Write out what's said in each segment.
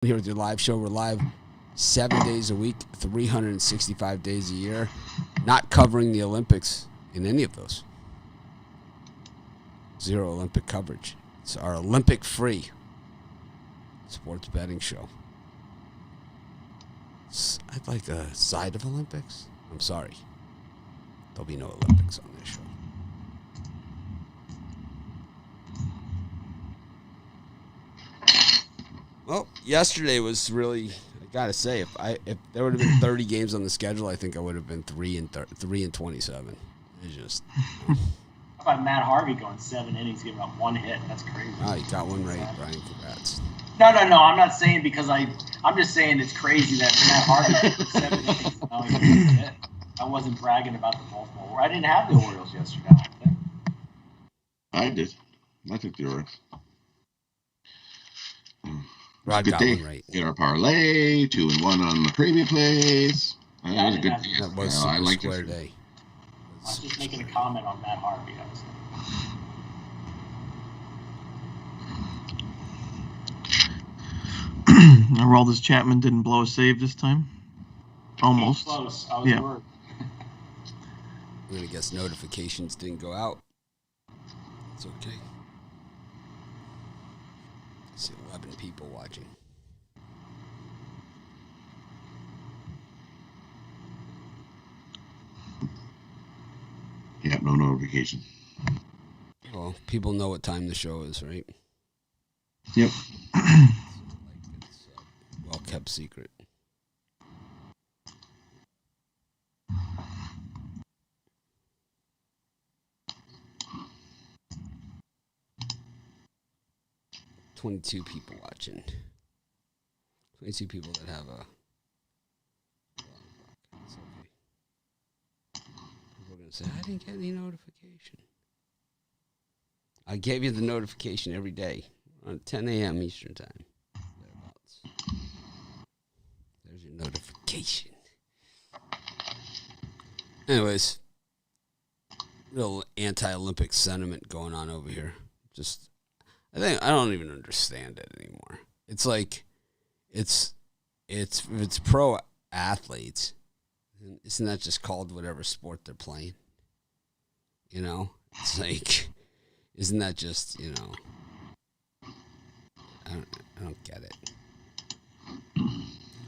Here with your live show. We're live 7 days a week, 365 days a year, not covering the Olympics in any of those. Zero Olympic coverage. It's our Olympic-free sports betting show. I'd like a side of Olympics. I'm sorry. There'll be no Olympics on this show. Well, yesterday was really, I gotta say, if there would have been 30 games on the schedule, I think I would have been 3 and 27. It's just. How about Matt Harvey going 7 innings, giving up 1 hit? That's crazy. Oh, you got one right, Brian. Congrats. No. I'm not saying because I'm just saying it's crazy that Matt Harvey put 7 innings. No, he didn't hit. I wasn't bragging about the Baltimore. I didn't have the Orioles yesterday. I think. I did. I took the Orioles. Rod got one right. Get our parlay, 2-1 on the preview plays. That was a good day. That was super square day. I was just making a comment on Matt Harvey. Aroldis Chapman didn't blow a save this time. Almost. Close. I was worried. I'm going to guess notifications didn't go out. It's okay. I see 11 people watching. Yeah, no notification. Well, people know what time the show is, right? Yep. It's a well-kept secret. $22 people watching. 22 people that have a. It's okay. People are going to say, I didn't get any notification. I gave you the notification every day on 10 a.m. Eastern Time. Thereabouts. There's your notification. Anyways, real anti-Olympic sentiment going on over here. I don't even understand it anymore. It's like, it's pro athletes. Isn't that just called whatever sport they're playing? You know, it's like, isn't that just, you know? I don't get it.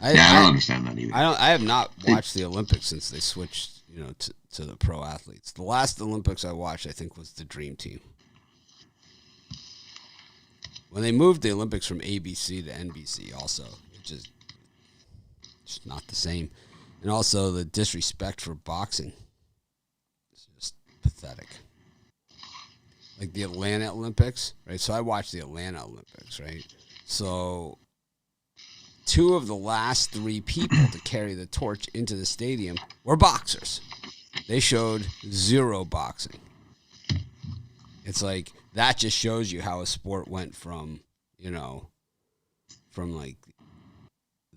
I don't understand that either. I have not watched the Olympics since they switched, you know, to the pro athletes. The last Olympics I watched, I think, was the Dream Team. When they moved the Olympics from ABC to NBC, also, it's just not the same. And also the disrespect for boxing is just pathetic. Like the Atlanta Olympics, right? So I watched the Atlanta Olympics, right? So 2 of the last 3 people to carry the torch into the stadium were boxers. They showed 0 boxing. It's like, that just shows you how a sport went from, you know, from like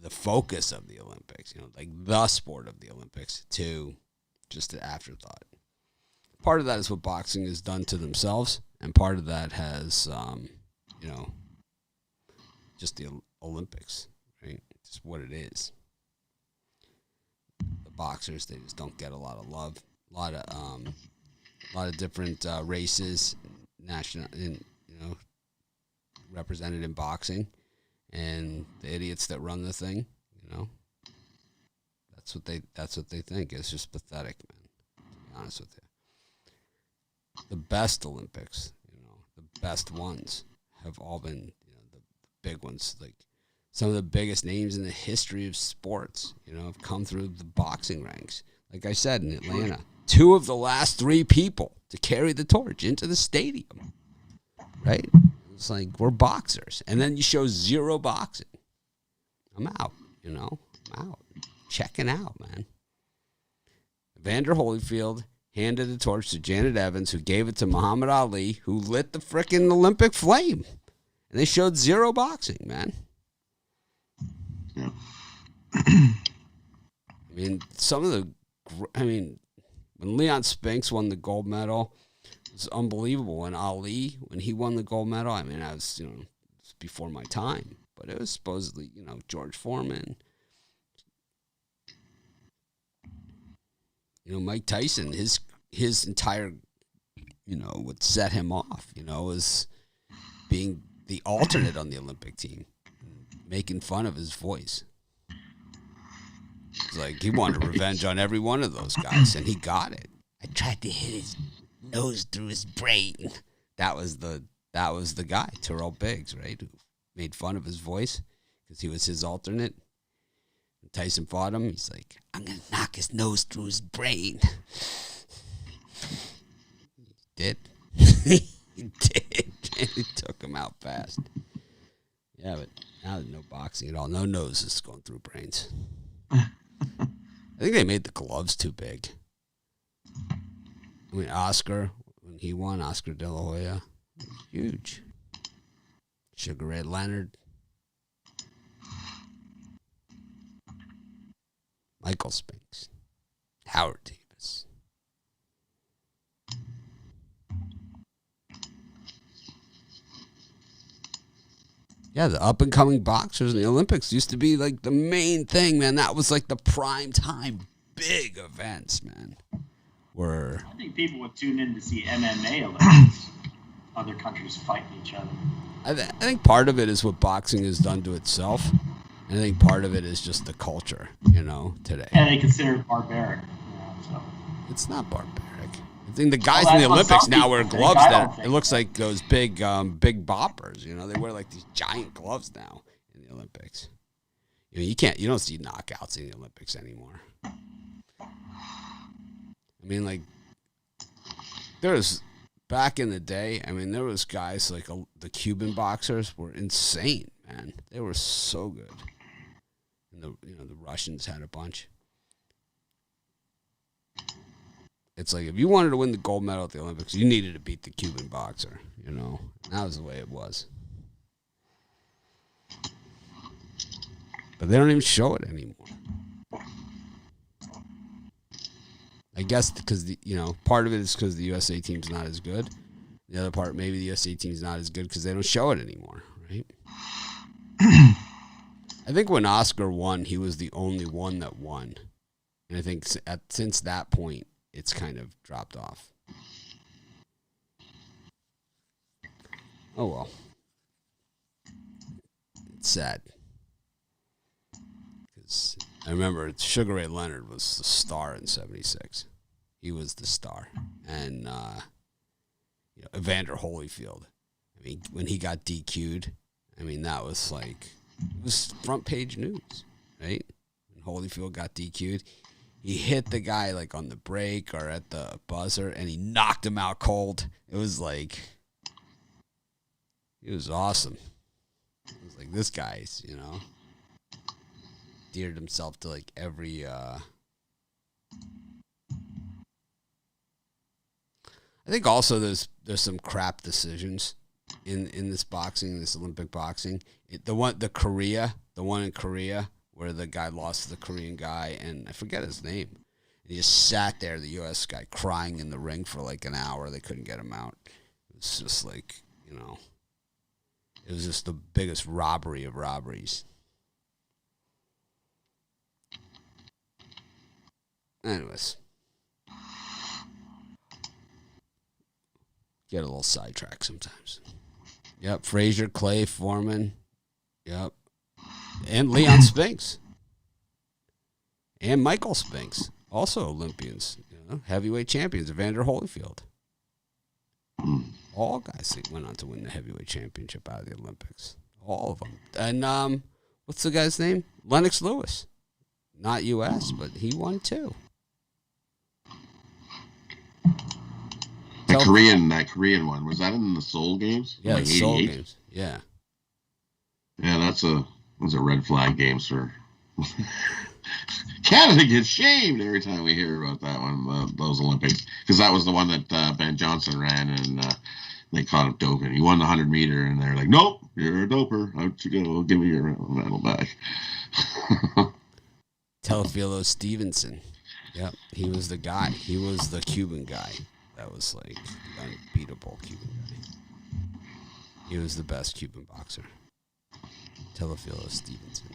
the focus of the Olympics, you know, like the sport of the Olympics, to just an afterthought. Part of that is what boxing has done to themselves, and part of that has, you know, just the Olympics, right? Just what it is. The boxers, they just don't get a lot of love. A lot of different races, represented in boxing, and the idiots that run the thing, you know, that's what they think. It's just pathetic, man. To be honest with you, the best Olympics, you know, the best ones have all been, you know, the big ones, like some of the biggest names in the history of sports, you know, have come through the boxing ranks. Like I said, in Atlanta, 2 of the last 3 people to carry the torch into the stadium, right? It's like, we're boxers. And then you show 0 boxing. I'm out, you know? I'm out. Checking out, man. Evander Holyfield handed the torch to Janet Evans, who gave it to Muhammad Ali, who lit the frickin' Olympic flame. And they showed 0 boxing, man. Yeah. I mean, when Leon Spinks won the gold medal, it was unbelievable. And Ali, when he won the gold medal, I mean, it was before my time. But but it was supposedly, George Foreman. Mike Tyson, his entire, what set him off, was being the alternate on the Olympic team, making fun of his voice. It's like he wanted revenge on every one of those guys, and he got it. I tried to hit his nose through his brain. That was the guy, Terrell Biggs, right, who made fun of his voice because he was his alternate. And Tyson fought him. He's like, I'm going to knock his nose through his brain. He did. He did. And he took him out fast. Yeah, but now there's no boxing at all. No noses going through brains. I think they made the gloves too big. I mean, Oscar, when he won, Oscar De La Hoya, huge. Sugar Ray Leonard. Michael Spinks. Howard Davis. Yeah, the up-and-coming boxers in the Olympics used to be, like, the main thing, man. That was, like, the prime time big events, man. I think people would tune in to see MMA Olympics. Other countries fighting each other. I think part of it is what boxing has done to itself. And I think part of it is just the culture, today. And they consider it barbaric. So. It's not barbaric. I think the guys in the Olympics now wear gloves that it looks like those big boppers. They wear like these giant gloves now in the Olympics. You don't see knockouts in the Olympics anymore. I mean, like, back in the day, there was guys like the Cuban boxers were insane, man. They were so good. And the Russians had a bunch. It's like if you wanted to win the gold medal at the Olympics, you needed to beat the Cuban boxer, And that was the way it was. But they don't even show it anymore. I guess because part of it is because the USA team's not as good. The other part, maybe the USA team's not as good because they don't show it anymore, right? I think when Oscar won, he was the only one that won, and I think since that point, it's kind of dropped off. Oh well, it's sad because I remember Sugar Ray Leonard was the star in '76. He was the star, and Evander Holyfield. When he got DQ'd, that was like it was front page news, right? When Holyfield got DQ'd, he hit the guy like on the break or at the buzzer, and he knocked him out cold. It was like it was awesome. It was like this guy's, endeared himself to like every I think also there's some crap decisions in this boxing, this Olympic boxing. The one in Korea where the guy lost to the Korean guy, and I forget his name. And he just sat there, the U.S. guy, crying in the ring for like an hour. They couldn't get him out. It was just like, it was just the biggest robbery of robberies. Anyways. Get a little sidetracked sometimes. Yep, Frazier, Clay, Foreman. Yep. And Leon Spinks. And Michael Spinks. Also Olympians. Heavyweight champions. Evander Holyfield. All guys that went on to win the heavyweight championship out of the Olympics. All of them. And what's the guy's name? Lennox Lewis. Not U.S., but he won too. That Korean one, was that in the Seoul Games? Yeah, the Seoul Games. Yeah. Yeah, those are red flag games for Canada gets shamed every time we hear about that one, those Olympics, because that was the one that Ben Johnson ran, and they caught him doping. He won the 100-meter, and they're like, "Nope, you're a doper. Out you go. Give me your medal back." Teofilo Stevenson. Yep, he was the guy. He was the Cuban guy. That was like the unbeatable Cuban guy. He was the best Cuban boxer. Telephilo Stevenson.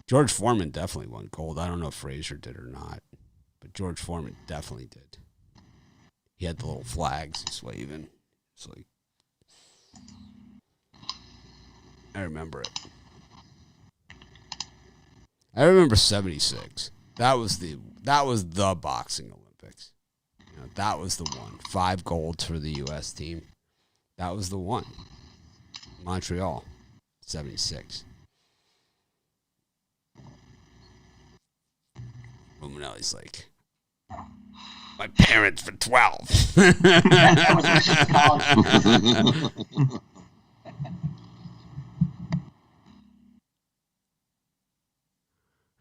George Foreman definitely won gold. I don't know if Frazier did or not, but George Foreman definitely did. He had the little flags he's waving. It's like, I remember it. I remember 76. That was the boxing Olympics. You know, that was the one. 5 golds for the U.S. team. That was the one. Montreal, 76. Romanelli's like, my parents for 12. That was when she was college.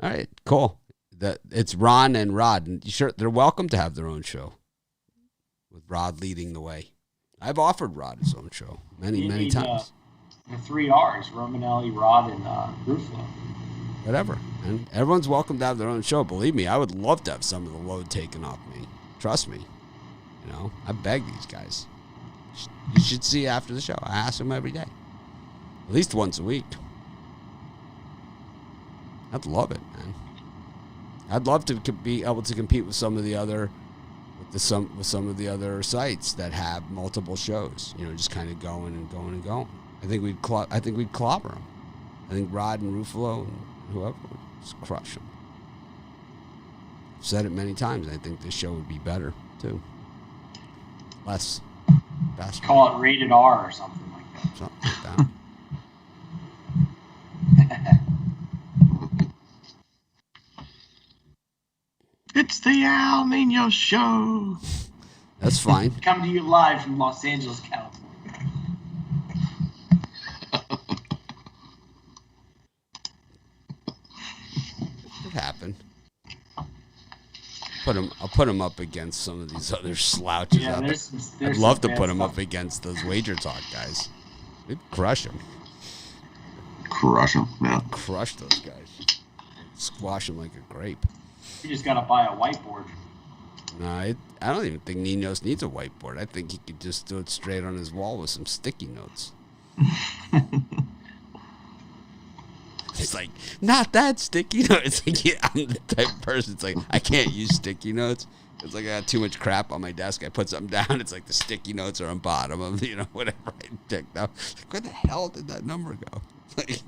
All right, cool. It's Ron and Rod, and sure they're welcome to have their own show, with Rod leading the way. I've offered Rod his own show many times. The 3 R's: Romanelli, Rod, and Ruffalo. Whatever, and everyone's welcome to have their own show. Believe me, I would love to have some of the load taken off me. Trust me. You know, I beg these guys. You should see after the show. I ask them every day, at least once a week. I'd love it, man. I'd love to be able to compete with some of the other, with some of the other sites that have multiple shows. You know, just kind of going and going and going. I think we'd clobber them. I think Rod and Ruffalo and whoever would just crush them. I've said it many times. I think this show would be better too. Less basketball. Call it rated R or something like that. Something like that. It's the Al Nino Show. That's fine. Come to you live from Los Angeles, California. It happened. I'll put him up against some of these other slouches Yeah, out there. there's I'd love to some put bad him up stuff. against those Wager Talk guys. We'd crush them. Crush them, yeah. Crush those guys. Squash them like a grape. You just gotta buy a whiteboard. No, I don't even think Ninos needs a whiteboard. I think he could just do it straight on his wall with some sticky notes. It's like, not that sticky notes. It's like, yeah, I'm the type of person. It's like, I can't use sticky notes. It's like I got too much crap on my desk. I put something down. It's like the sticky notes are on bottom of, whatever I picked up. Like, where the hell did that number go? Like,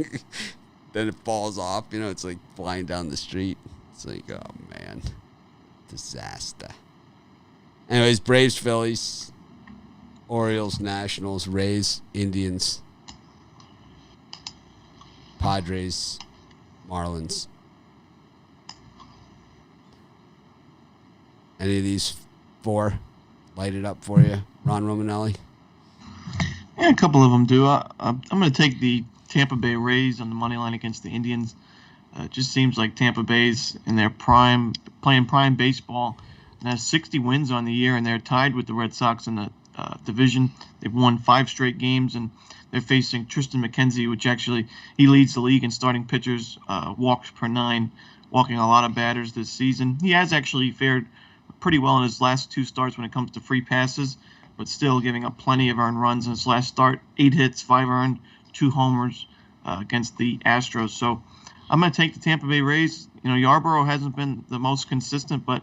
then it falls off. It's like flying down the street. It's like, oh, man. Disaster. Anyways, Braves, Phillies, Orioles, Nationals, Rays, Indians, Padres, Marlins. Any of these 4 light it up for you, Ron Romanelli? Yeah, a couple of them do. I'm going to take the Tampa Bay Rays on the money line against the Indians. It just seems like Tampa Bay's in their prime, playing prime baseball, and has 60 wins on the year, and they're tied with the Red Sox in the division. They've won 5 straight games, and they're facing Tristan McKenzie, which actually he leads the league in starting pitchers, walks per 9, walking a lot of batters this season. He has actually fared pretty well in his last 2 starts when it comes to free passes, but still giving up plenty of earned runs in his last start. 8 hits, 5 earned, 2 homers against the Astros. So I'm going to take the Tampa Bay Rays. Yarborough hasn't been the most consistent, but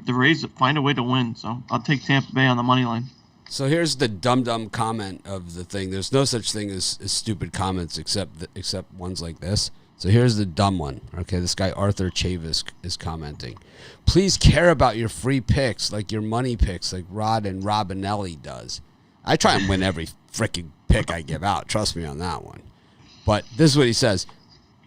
the Rays find a way to win. So I'll take Tampa Bay on the money line. So here's the dumb comment of the thing. There's no such thing as stupid comments except ones like this. So here's the dumb one. Okay, this guy Arthur Chavis is commenting. Please care about your free picks like your money picks like Rod and Robinelli does. I try and win every freaking pick I give out. Trust me on that one. But this is what he says.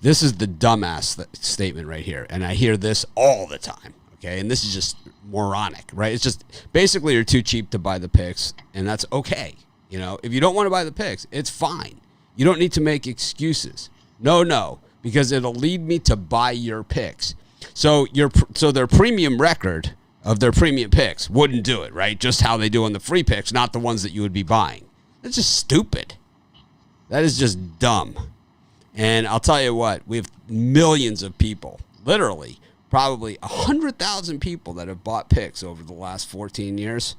This is the dumbass statement right here. And I hear this all the time. Okay, and this is just moronic, right? It's just basically you're too cheap to buy the picks, and that's okay. If you don't want to buy the picks, it's fine. You don't need to make excuses. No, because it'll lead me to buy your picks. So their premium record of their premium picks wouldn't do it, right? Just how they do on the free picks, not the ones that you would be buying. That's just stupid. That is just dumb. And I'll tell you what, we have millions of people, literally, probably 100,000 people that have bought picks over the last 14 years.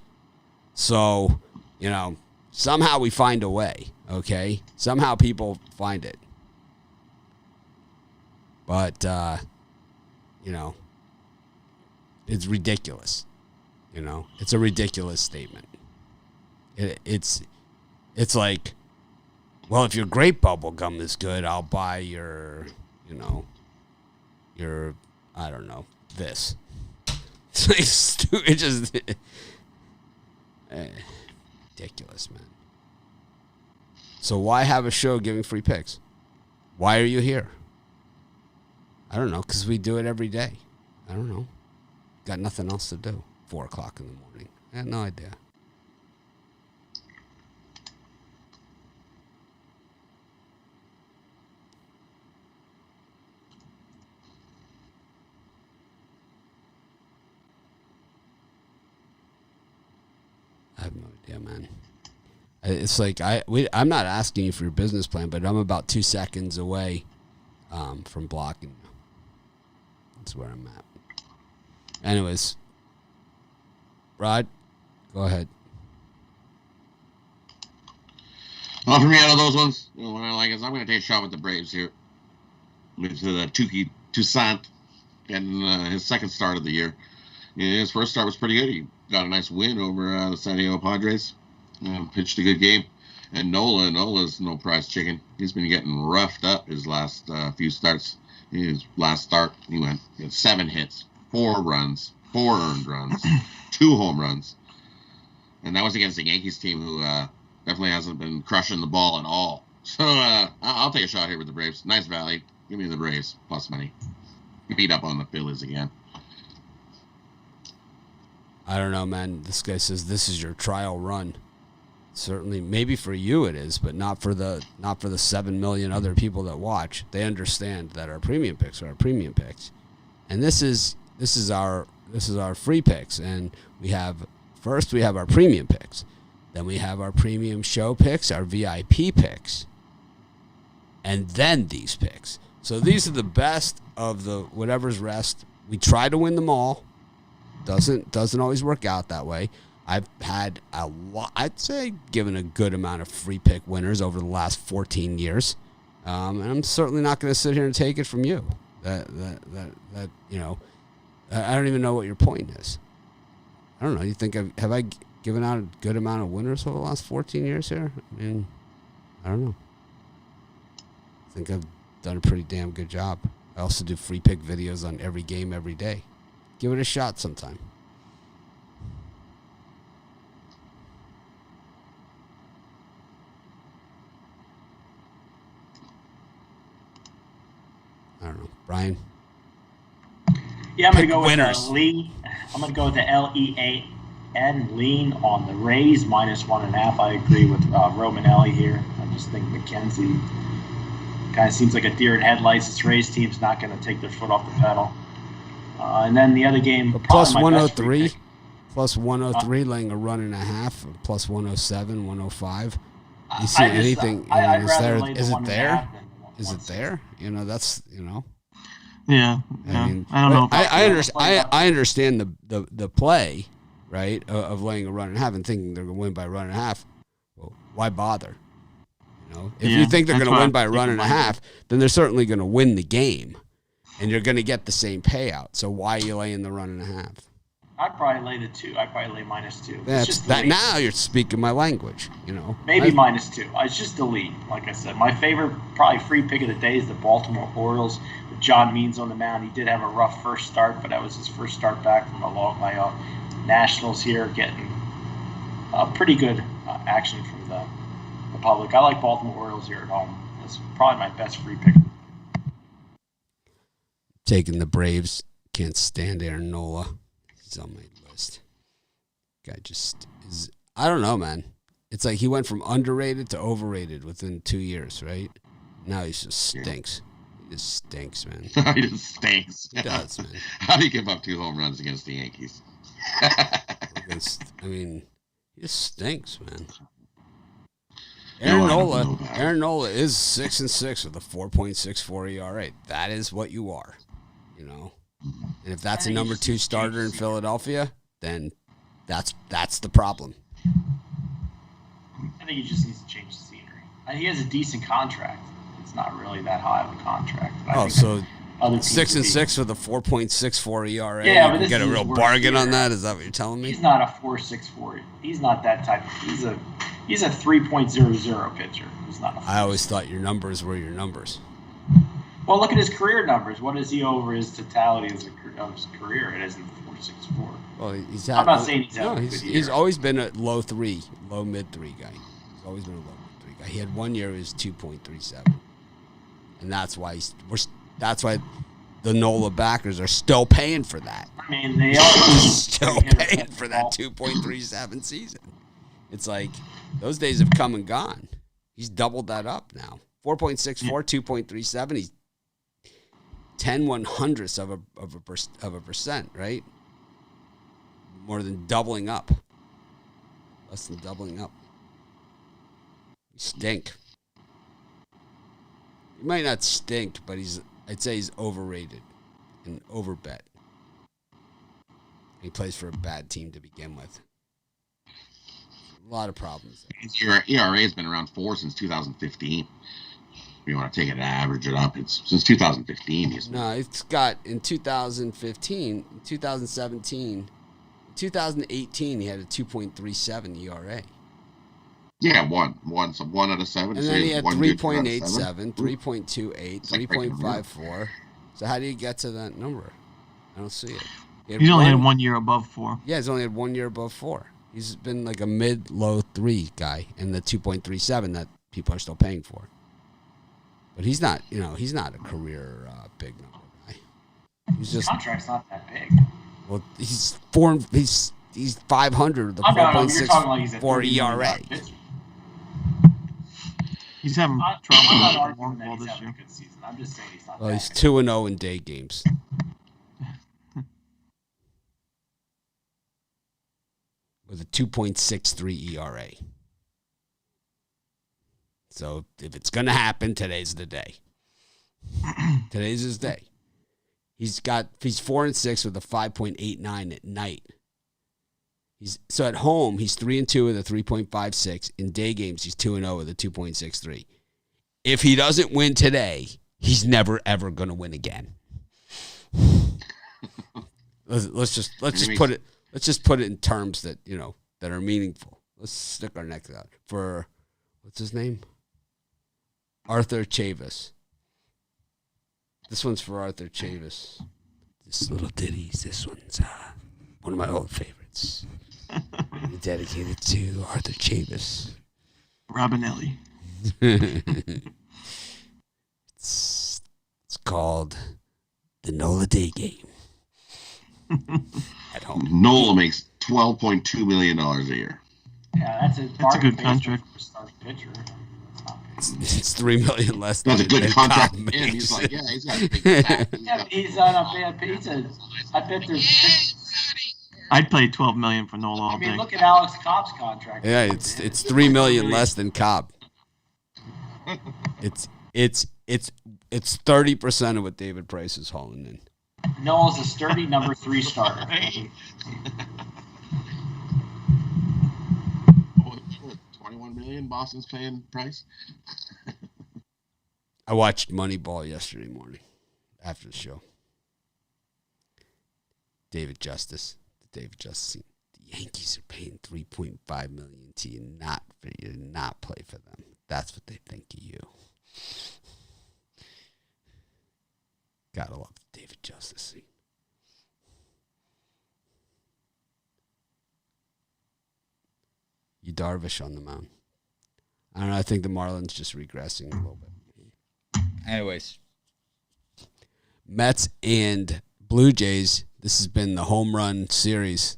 So, Somehow we find a way, okay? Somehow people find it. But, it's ridiculous. It's a ridiculous statement. It's like, well, if your grape bubble gum is good, I'll buy your, I don't know, this. It's like stupid. It's just ridiculous, man. So why have a show giving free picks? Why are you here? I don't know, because we do it every day. I don't know. Got nothing else to do. 4 o'clock in the morning. I had no idea. I have no idea, man. It's like I'm not asking you for your business plan, but I'm about 2 seconds away from blocking you. That's where I'm at. Anyways, Rod, go ahead. Well, for me, out of those ones, what I like is I'm going to take a shot with the Braves here. With Tuki Toussaint getting his second start of the year. Yeah, his first start was pretty good. He got a nice win over the San Diego Padres. Pitched a good game. And Nola's no prize chicken. He's been getting roughed up his last few starts. His last start, he had 7 hits, 4 runs, 4 earned runs, 2 home runs. And that was against the Yankees team who definitely hasn't been crushing the ball at all. So I'll take a shot here with the Braves. Nice value. Give me the Braves, plus money. Beat up on the Phillies again. I don't know, man. This guy says this is your trial run. Certainly, maybe for you it is, but not for the 7 million other people that watch. They understand that our premium picks are our premium picks, and this is our free picks. And we have our premium picks, then we have our premium show picks, our VIP picks, and then these picks. So these are the best of the whatever's rest. We try to win them all. Doesn't always work out that way. I've had a lot, I'd say, given a good amount of free pick winners over the last 14 years. And I'm certainly not going to sit here and take it from you. I don't even know what your point is. I don't know. You think have I given out a good amount of winners over the last 14 years here? I mean, I don't know. I think I've done a pretty damn good job. I also do free pick videos on every game every day. Give it a shot sometime. I don't know. Brian? Yeah, I'm going to go with winners. Lee. I'm going to go with the LEAN lean on the Rays, -1.5. I agree with Romanelli here. I just think McKenzie kind of seems like a deer in headlights. This Rays team's not going to take their foot off the pedal. And then the other game, plus 103. Plus 103, laying a 1.5. Plus 107, 105. You see anything? Is it there? Is it there? That's. Yeah. I mean, I don't know. I understand the play, right, of laying a 1.5 and thinking they're going to win by 1.5. Well, why bother? If you think they're going to win by 1.5, then they're certainly going to win the game, and you're going to get the same payout. So why are you laying the 1.5? I'd probably lay the 2. I'd probably lay -2. That's that. Now you're speaking my language. Maybe -2. It's just the lead. Like I said, my favorite probably free pick of the day is the Baltimore Orioles with John Means on the mound. He did have a rough first start, but that was his first start back from the long layoff. Nationals here getting pretty good action from the public. I like Baltimore Orioles here at home. That's probably my best free pick. Taking the Braves. Can't stand Aaron Nola. He's on my list. Guy just is. I don't know, man. It's like he went from underrated to overrated within 2 years, right? Now he just stinks. He just stinks, man. He just stinks. He does, man. How do you give up 2 home runs against the Yankees? He just stinks, man. Aaron Nola is 6-6 with a 4.64 ERA. That is what you are, And if that's a number 2 starter in Philadelphia, then that's the problem. I think he just needs to change the scenery. He has a decent contract. It's not really that high of a contract. So other teams 6-6 with a 4.64 ERA. Yeah, you but can this get a is his real worst bargain year. on that. Is that what you're telling me? He's not a 4.64. He's not that type. He's a 3.00 pitcher. He's not. I always thought your numbers were your numbers. Well, look at his career numbers. What is he over his totality of his career? It isn't 4.64. Well, he's had. I'm not saying he's having a good year. He's always been a low mid three guy. He's always been a low mid three guy. He had 1 year he was 2.37, and that's why the NOLA backers are still paying for that. I mean, they are still paying for that 2.37 season. It's like those days have come and gone. He's doubled that up now. 4.64, 2.37. He's 10/100ths of a percent, right? More than doubling up. Less than doubling up. You stink. He might not stink, but I'd say he's overrated and overbet. He plays for a bad team to begin with. A lot of problems there. Your ERA has been around 4 since 2015. If you want to take it and average it up, it's since 2015. No, it's got in 2015, 2017, 2018, he had a 2.37 ERA. Yeah, one out of 7. And then he had 3.87, 3.28, 3.54. So how do you get to that number? I don't see it. He's only had 1 year above 4. Yeah, he's only had 1 year above 4. He's been like a mid-low 3 guy, and the 2.37 that people are still paying for. But he's not, he's not a career big number guy. He's His just contract's not that big. well, he's 500 with a I know, you're talking like he's a 4 $30 million ERA. pitcher. He's having I'm trouble not with arguing that ball he's this having a year. good season. I'm just saying he's not Well, that he's good. 2-0 in day games. With a 2.63 ERA. So if it's going to happen, today's the day. Today's his day. He's 4-6 with a 5.89 at night. So at home, he's 3-2 with a 3.56. In day games, he's 2-0 with a 2.63. If he doesn't win today, he's never ever going to win again. Let's just put it in terms that that are meaningful. Let's stick our necks out for what's his name? Arthur Chavis. This one's for Arthur Chavis. This little ditties. This one's one of my old favorites. Dedicated to Arthur Chavis. Robinelli. It's called the NOLA Day Game. At home. NOLA makes $12.2 million a year. Yeah, that's a good contract. for a starting pitcher. It's $3 million less. That's a good than contract. Cobb And makes. he's like, yeah, he's got a big back. Yeah, he's on a bad pitch. I bet there's. I'd play $12 million for Nola all I mean, day. look at Alex Cobb's contract. Yeah, it's $3 million less than Cobb. It's 30% of what David Price is hauling in. Noel's a sturdy number 3 starter. Right. 21 million Boston's paying Price. I watched Moneyball yesterday morning after the show. David Justice. The Yankees are paying $3.5 million to you to not play for them. That's what they think of you. Gotta love the David Justice scene. You Darvish on the mound. I don't know. I think the Marlins just regressing a little bit. Anyways, Mets and Blue Jays. This has been the home run series.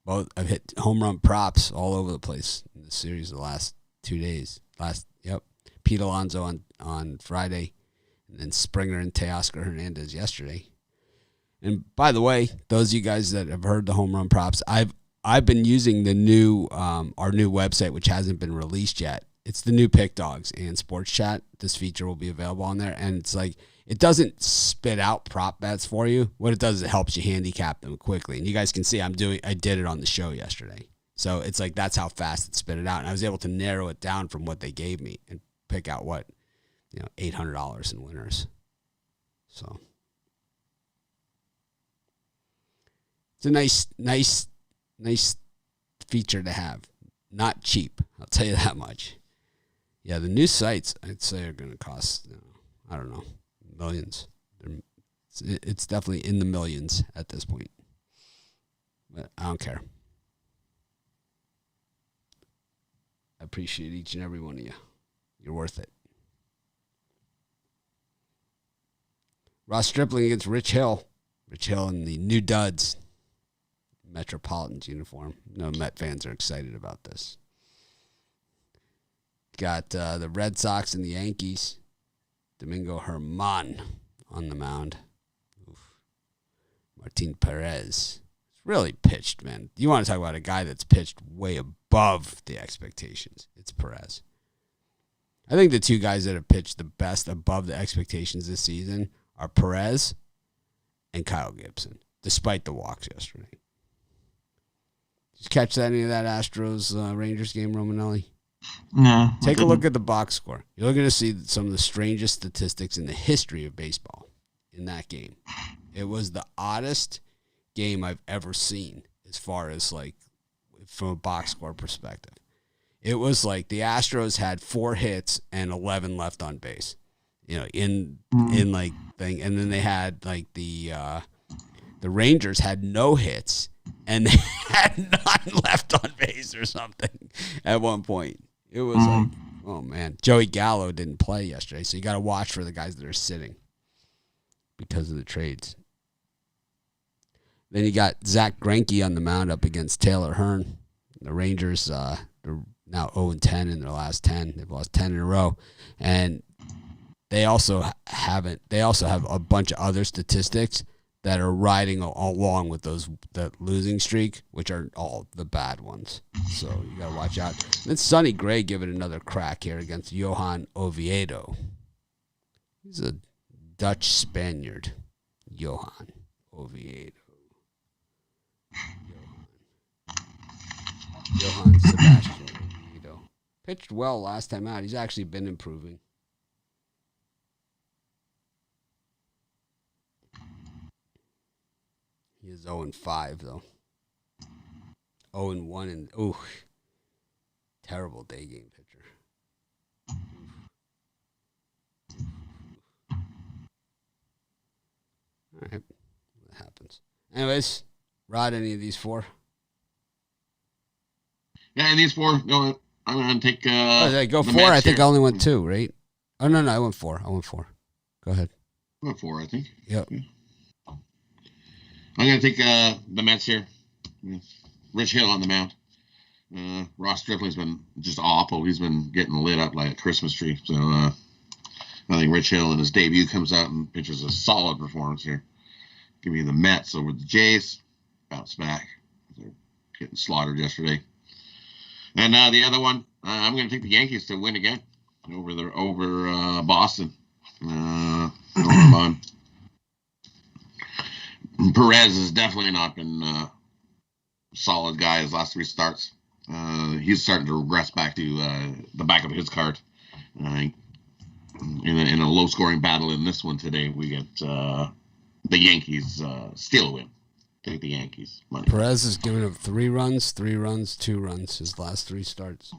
Both I've hit home run props all over the place in the series the last 2 days. Pete Alonso on Friday, and then Springer and Teoscar Hernandez yesterday. And by the way, those of you guys that have heard the home run props, I've been using the new our new website, which hasn't been released yet. It's the new Pick Dogs and Sports Chat. This feature will be available on there, and it's like it doesn't spit out prop bets for you. What it does is it helps you handicap them quickly. And you guys can see I did it on the show yesterday. So it's like that's how fast it spit it out. And I was able to narrow it down from what they gave me and pick out what, $800 in winners. So it's a nice feature to have. Not cheap, I'll tell you that much. Yeah, the new sites, I'd say, are going to cost, I don't know, millions. It's definitely in the millions at this point. But I don't care. I appreciate each and every one of you. You're worth it. Ross Stripling against Rich Hill. Rich Hill in the new duds. Metropolitans uniform. No Met fans are excited about this. Got the Red Sox and the Yankees. Domingo Germán on the mound. Oof. Martin Perez. It's really pitched, man. You want to talk about a guy that's pitched way above the expectations. It's Perez. I think the two guys that have pitched the best above the expectations this season are Perez and Kyle Gibson, despite the walks yesterday. Did you catch any of that Astros Rangers game, Romanelli? No. Take a look at the box score. You're going to see some of the strangest statistics in the history of baseball in that game. It was the oddest game I've ever seen as far as like from a box score perspective. It was like the Astros had 4 hits and 11 left on base, in like thing, and then they had like the Rangers had no hits and they had 9 left on base or something at one point. It was like, oh man, Joey Gallo didn't play yesterday, so you got to watch for the guys that are sitting because of the trades. Then you got Zach Greinke on the mound up against Taylor Hearn. The Rangers, they're now 0-10 in their last 10. They've lost 10 in a row, and they also have a bunch of other statistics that are riding along with that losing streak, which are all the bad ones. So you got to watch out. Then Sonny Gray give it another crack here against Johan Oviedo. He's a Dutch Spaniard, Johan Oviedo. Johan Sebastian Oviedo. Pitched well last time out. He's actually been improving. He is 0-5, though. 0-1, and terrible day game pitcher. All right, that happens. Anyways, Rod, any of these 4? Yeah, and these 4, I'm going to take... go 4? I think I only went 2, right? Oh, no, I went 4. Go ahead. I went 4, I think. Yep. Yeah. I'm going to take the Mets here. Rich Hill on the mound. Ross Stripling's been just awful. He's been getting lit up like a Christmas tree. So I think Rich Hill in his debut comes out and pitches a solid performance here. Give me the Mets over the Jays. Bounce back. They're getting slaughtered yesterday. And the other one, I'm going to take the Yankees to win again over Boston. Perez has definitely not been a solid guy his last 3 starts. He's starting to regress back to the back of his card. In a low-scoring battle in this one today, we get the Yankees steal a win. Take the Yankees. Money. Perez has given up 3 runs, 2 runs his last 3 starts.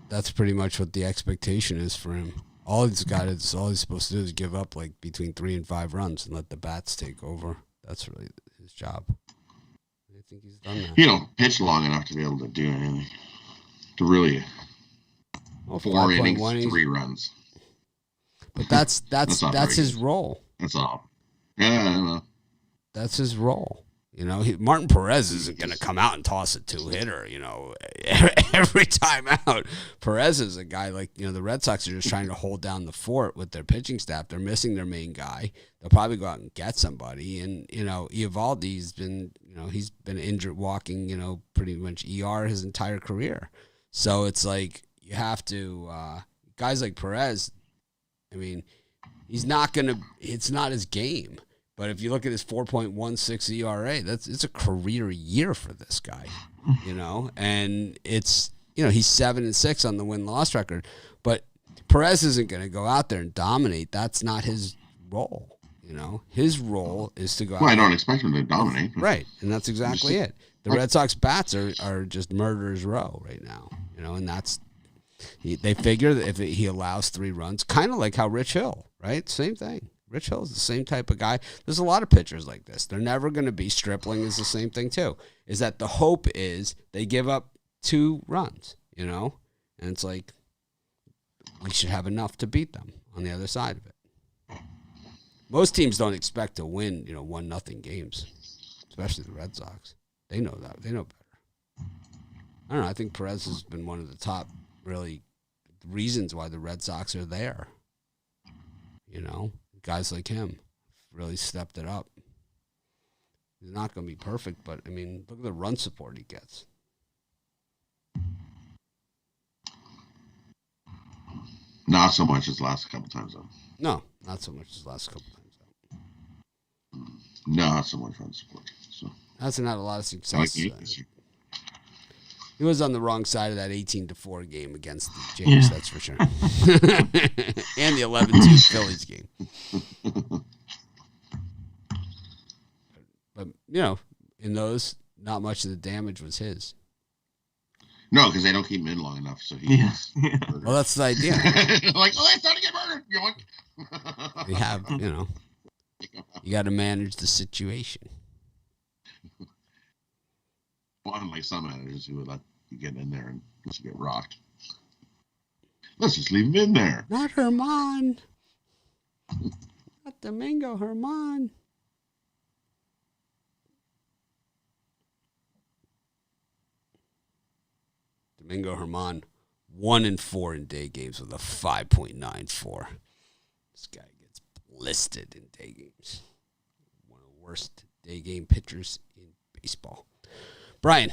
That's pretty much what the expectation is for him. All he's supposed to do is give up like between 3 and 5 runs and let the bats take over. That's really his job. I think he's done that. He don't pitch long enough to be able to do anything. To really 4 innings, 3 runs. But that's his role. That's all. Yeah, I know. That's his role. Martin Perez isn't going to come out and toss a 2-hitter, every time out. Perez is a guy like, the Red Sox are just trying to hold down the fort with their pitching staff. They're missing their main guy. They'll probably go out and get somebody. And, Eovaldi's been, he's been injured walking, pretty much ER his entire career. So it's like you have to, guys like Perez, I mean, it's not his game. But if you look at his 4.16 ERA, it's a career year for this guy, and it's, he's 7-6 on the win-loss record, but Perez isn't going to go out there and dominate. That's not his role. His role is to go out Well, I there. don't expect him to dominate. Right, and that's exactly it. The Red Sox bats are just murderer's row right now, and that's they figure that if he allows 3 runs, kind of like how Rich Hill, right? Same thing. Rich Hill is the same type of guy. There's a lot of pitchers like this. They're never going to be. Stripling is the same thing too. Is that the hope is they give up 2 runs, and it's like we should have enough to beat them on the other side of it. Most teams don't expect to win, 1-0 games, especially the Red Sox. They know that. They know better. I don't know. I think Perez has been one of the top, really, reasons why the Red Sox are there. Guys like him really stepped it up. He's not going to be perfect, but, look at the run support he gets. Not so much as the last couple times, though. No, not so much as the last couple times. Not so much run support. So Hasn't had a lot of success. He was on the wrong side of that 18-4 game against the Jays, that's for sure. And the 11-2 Phillies game. But, in those, not much of the damage was his. No, because they don't keep him in long enough, so he gets murdered. Well, that's the idea. Like, it's time to get murdered. Yoink. We have, you got to manage the situation. Well, unlike some managers who would let you get in there and let you get rocked. Let's just leave him in there. Not Herman. Not Domingo Herman. Domingo Herman, 1-4 in day games with a 5.94. This guy gets blisted in day games. One of the worst day game pitchers in baseball. Brian.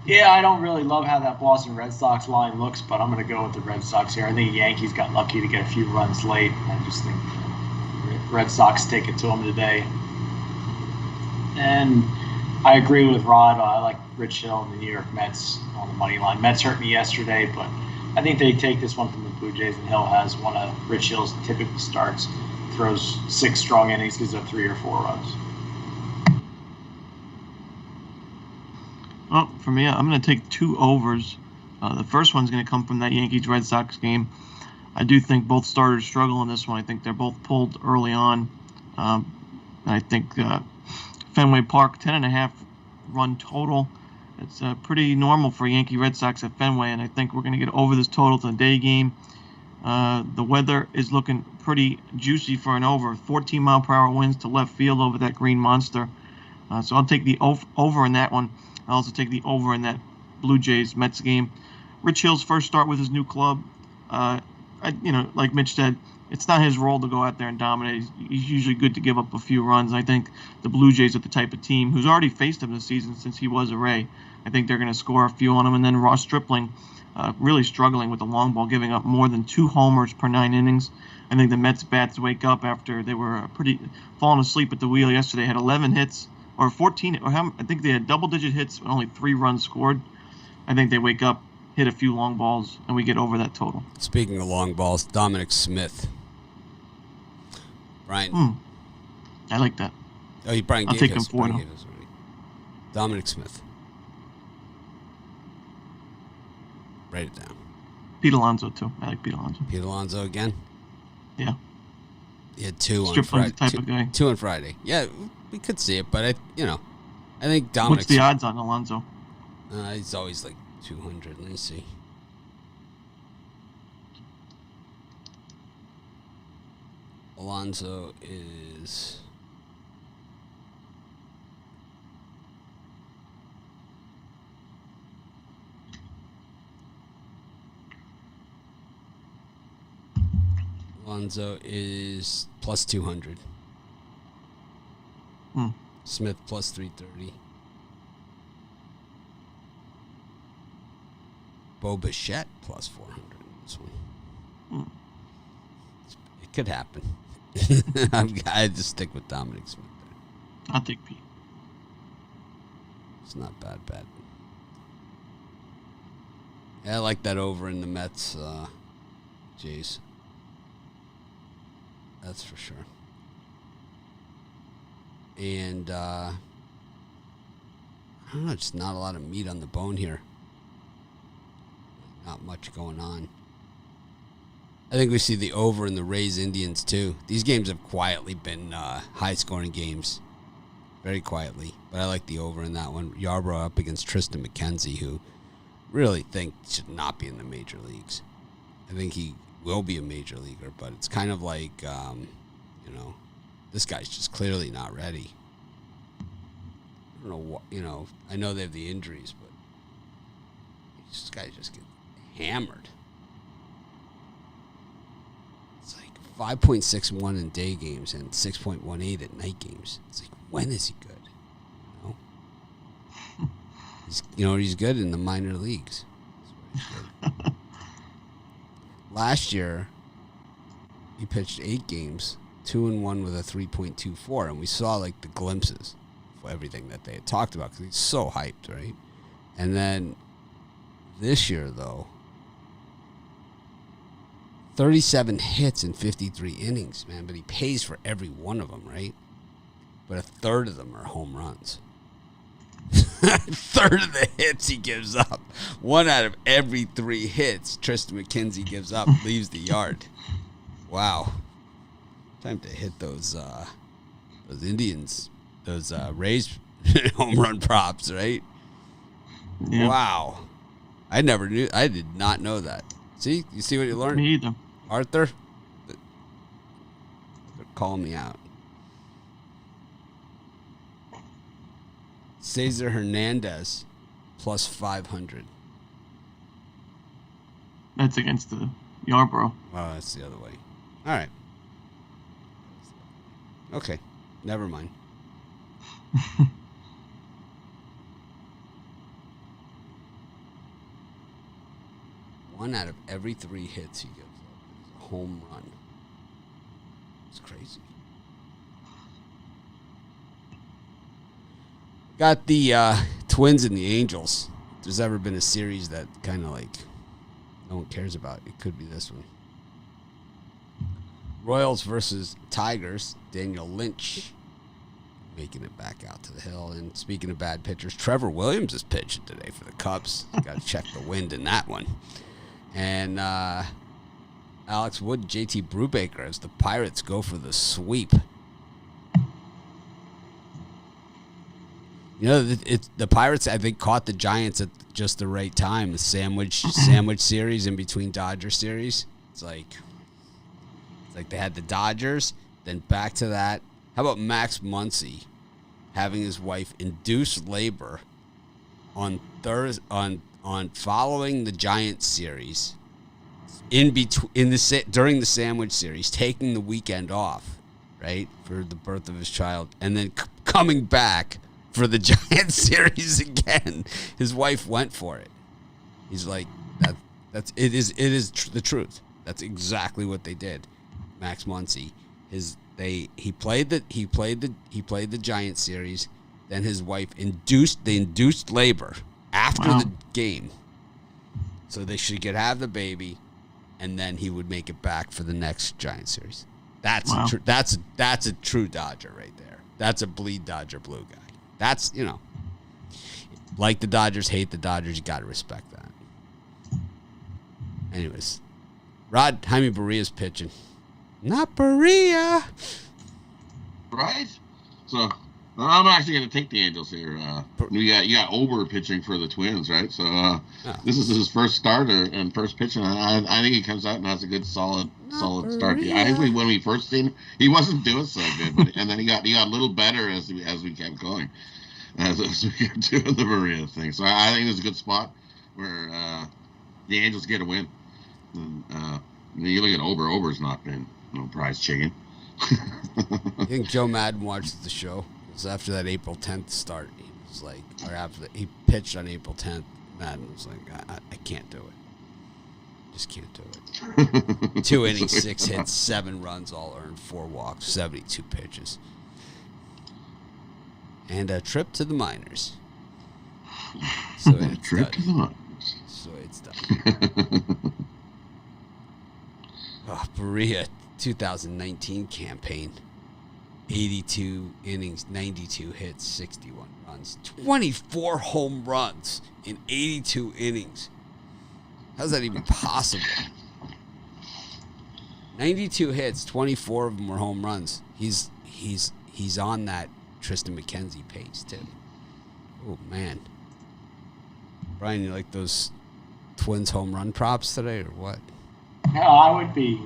Yeah, I don't really love how that Boston Red Sox line looks, but I'm going to go with the Red Sox here. I think the Yankees got lucky to get a few runs late. I just think the Red Sox take it to them today. And I agree with Rod. I like Rich Hill and the New York Mets on the money line. Mets hurt me yesterday, but I think they take this one from the Blue Jays, and Hill has one of Rich Hill's typical starts. Throws 6 strong innings, gives up 3 or 4 runs. Well, for me, I'm going to take 2 overs. The first one's going to come from that Yankees-Red Sox game. I do think both starters struggle in this one. I think they're both pulled early on. I think Fenway Park, 10.5 run total. It's pretty normal for Yankee-Red Sox at Fenway, and I think we're going to get over this total to the day game. The weather is looking pretty juicy for an over. 14-mile-per-hour winds to left field over that green monster. So I'll take the over in that one. I'll also take the over in that Blue Jays-Mets game. Rich Hill's first start with his new club. Like Mitch said, it's not his role to go out there and dominate. He's usually good to give up a few runs. I think the Blue Jays are the type of team who's already faced him this season since he was a Ray. I think they're going to score a few on him. And then Ross Stripling really struggling with the long ball, giving up more than 2 homers per 9 innings. I think the Mets bats wake up after they were pretty falling asleep at the wheel yesterday. Had 11 hits. Or 14, I think they had double-digit hits and only 3 runs scored. I think they wake up, hit a few long balls, and we get over that total. Speaking of long balls, Dominic Smith. Brian. I like that. Oh, Brian I'll gave take us. him 4 Brian gave us already. Dominic Smith. Write it down. Pete Alonso, too. I like Pete Alonso. Pete Alonso again? Yeah. He had 2 on Stripling's Friday. the type of guy. 2 on Friday. Yeah, we could see it, but I think Dominic. What's the odds on Alonso? He's always like 200. Let me see. Alonso is. Alonso is plus 200. Smith plus 330. Bo Bichette plus 400 in this one. It could happen. I just stick with Dominic Smith there. I'll take Pete. It's not bad. Yeah, I like that over in the Mets, Jays. That's for sure. And, I don't know, just not a lot of meat on the bone here. Not much going on. I think we see the over in the Rays Indians, too. These games have quietly been high-scoring games. Very quietly. But I like the over in that one. Yarbrough up against Tristan McKenzie, who really think should not be in the major leagues. I think he will be a major leaguer, but it's kind of like, this guy's just clearly not ready. I don't know what, I know they have the injuries, but this guy just gets hammered. It's like 5.61 in day games and 6.18 at night games. It's like, when is he good? He's good in the minor leagues. Last year, he pitched 8 games, 2-1 with a 3.24, and we saw like the glimpses of everything that they had talked about because he's so hyped, right? And then this year, though, 37 hits in 53 innings, man, but he pays for every one of them, right? But a third of them are home runs. A third of the hits he gives up. 1 out of every 3 hits Tristan McKenzie gives up leaves the yard. Wow. Time to hit those Indians, those Rays home run props, right? Yeah. Wow. I did not know that. See? You see what you learned? Me either. Arthur? They're calling me out. Cesar Hernandez plus 500. That's against the Yarbrough. Oh, that's the other way. All right. Okay. Never mind. One out of every 3 hits he gives up is a home run. It's crazy. Got the Twins and the Angels. If there's ever been a series that kind of like no one cares about, it could be this one. Royals versus Tigers. Daniel Lynch making it back out to the hill. And speaking of bad pitchers, Trevor Williams is pitching today for the Cubs. Got to check the wind in that one. And Alex Wood, JT Brubaker as the Pirates go for the sweep. The Pirates, I think, caught the Giants at just the right time. The sandwich series in between Dodger series. It's like they had the Dodgers, then back to that. How about Max Muncy having his wife induce labor on following the Giants series, during the sandwich series, taking the weekend off, right, for the birth of his child, and then coming back for the Giants series again. His wife went for it. He's like, it is the truth. That's exactly what they did. Max Muncy, he played the Giants series, then his wife induced labor after the game, so they should have the baby, and then he would make it back for the next Giants series. That's a true Dodger right there. That's a bleed Dodger blue guy. That's, like the Dodgers, hate the Dodgers. You got to respect that. Anyways, Rod, Jaime Barria's pitching. Not Barria. Right? So, I'm actually going to take the Angels here. You got Ober pitching for the Twins, right? So, this is his first starter and first pitching. I think he comes out and has a good, solid start. I think when we first seen him, he wasn't doing so good, and then he got a little better as we kept going, as we kept doing the Maria thing. So I think it's a good spot where the Angels get a win. And, you look at Ober. Ober's not been no prize chicken. I think Joe Madden watched the show. It was after that April 10th start. He was like, he pitched on April 10th. Madden was like, I can't do it. Just can't do it. 2 innings, 6 hits, 7 runs, all earned, 4 walks, 72 pitches. And a trip to the minors. So it's Trip to the minors. So it's done. Berea 2019 campaign. 82 innings, 92 hits, 61 runs. 24 home runs in 82 innings. How's that even possible? 92 hits, 24 of them were home runs. He's on that Tristan McKenzie pace too. Oh man. Brian, you like those Twins home run props today or what? No, I would be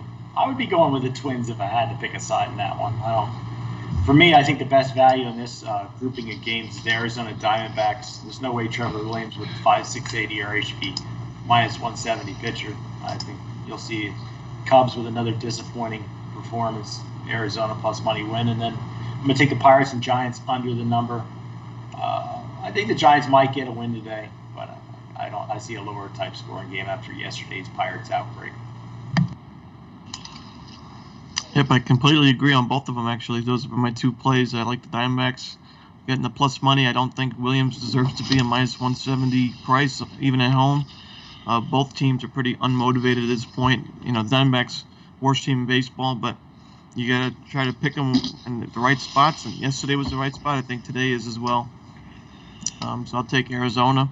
going with the Twins if I had to pick a side in that one. For me, I think the best value in this grouping of games is the Arizona Diamondbacks. There's no way Trevor Williams with 5.680 ERA should be minus 170 pitcher. I think you'll see Cubs with another disappointing performance. Arizona plus money win, and then I'm gonna take the Pirates and Giants under the number. I think the Giants might get a win today, but I see a lower type scoring game after yesterday's Pirates outbreak. Yep, I completely agree on both of them, actually. Those are my 2 plays. I like the Diamondbacks getting the plus money. I don't think Williams deserves to be a minus 170 price, even at home. Both teams are pretty unmotivated at this point. You know, the Diamondbacks, worst team in baseball, but you got to try to pick them in the right spots. And yesterday was the right spot. I think today is as well. So I'll take Arizona.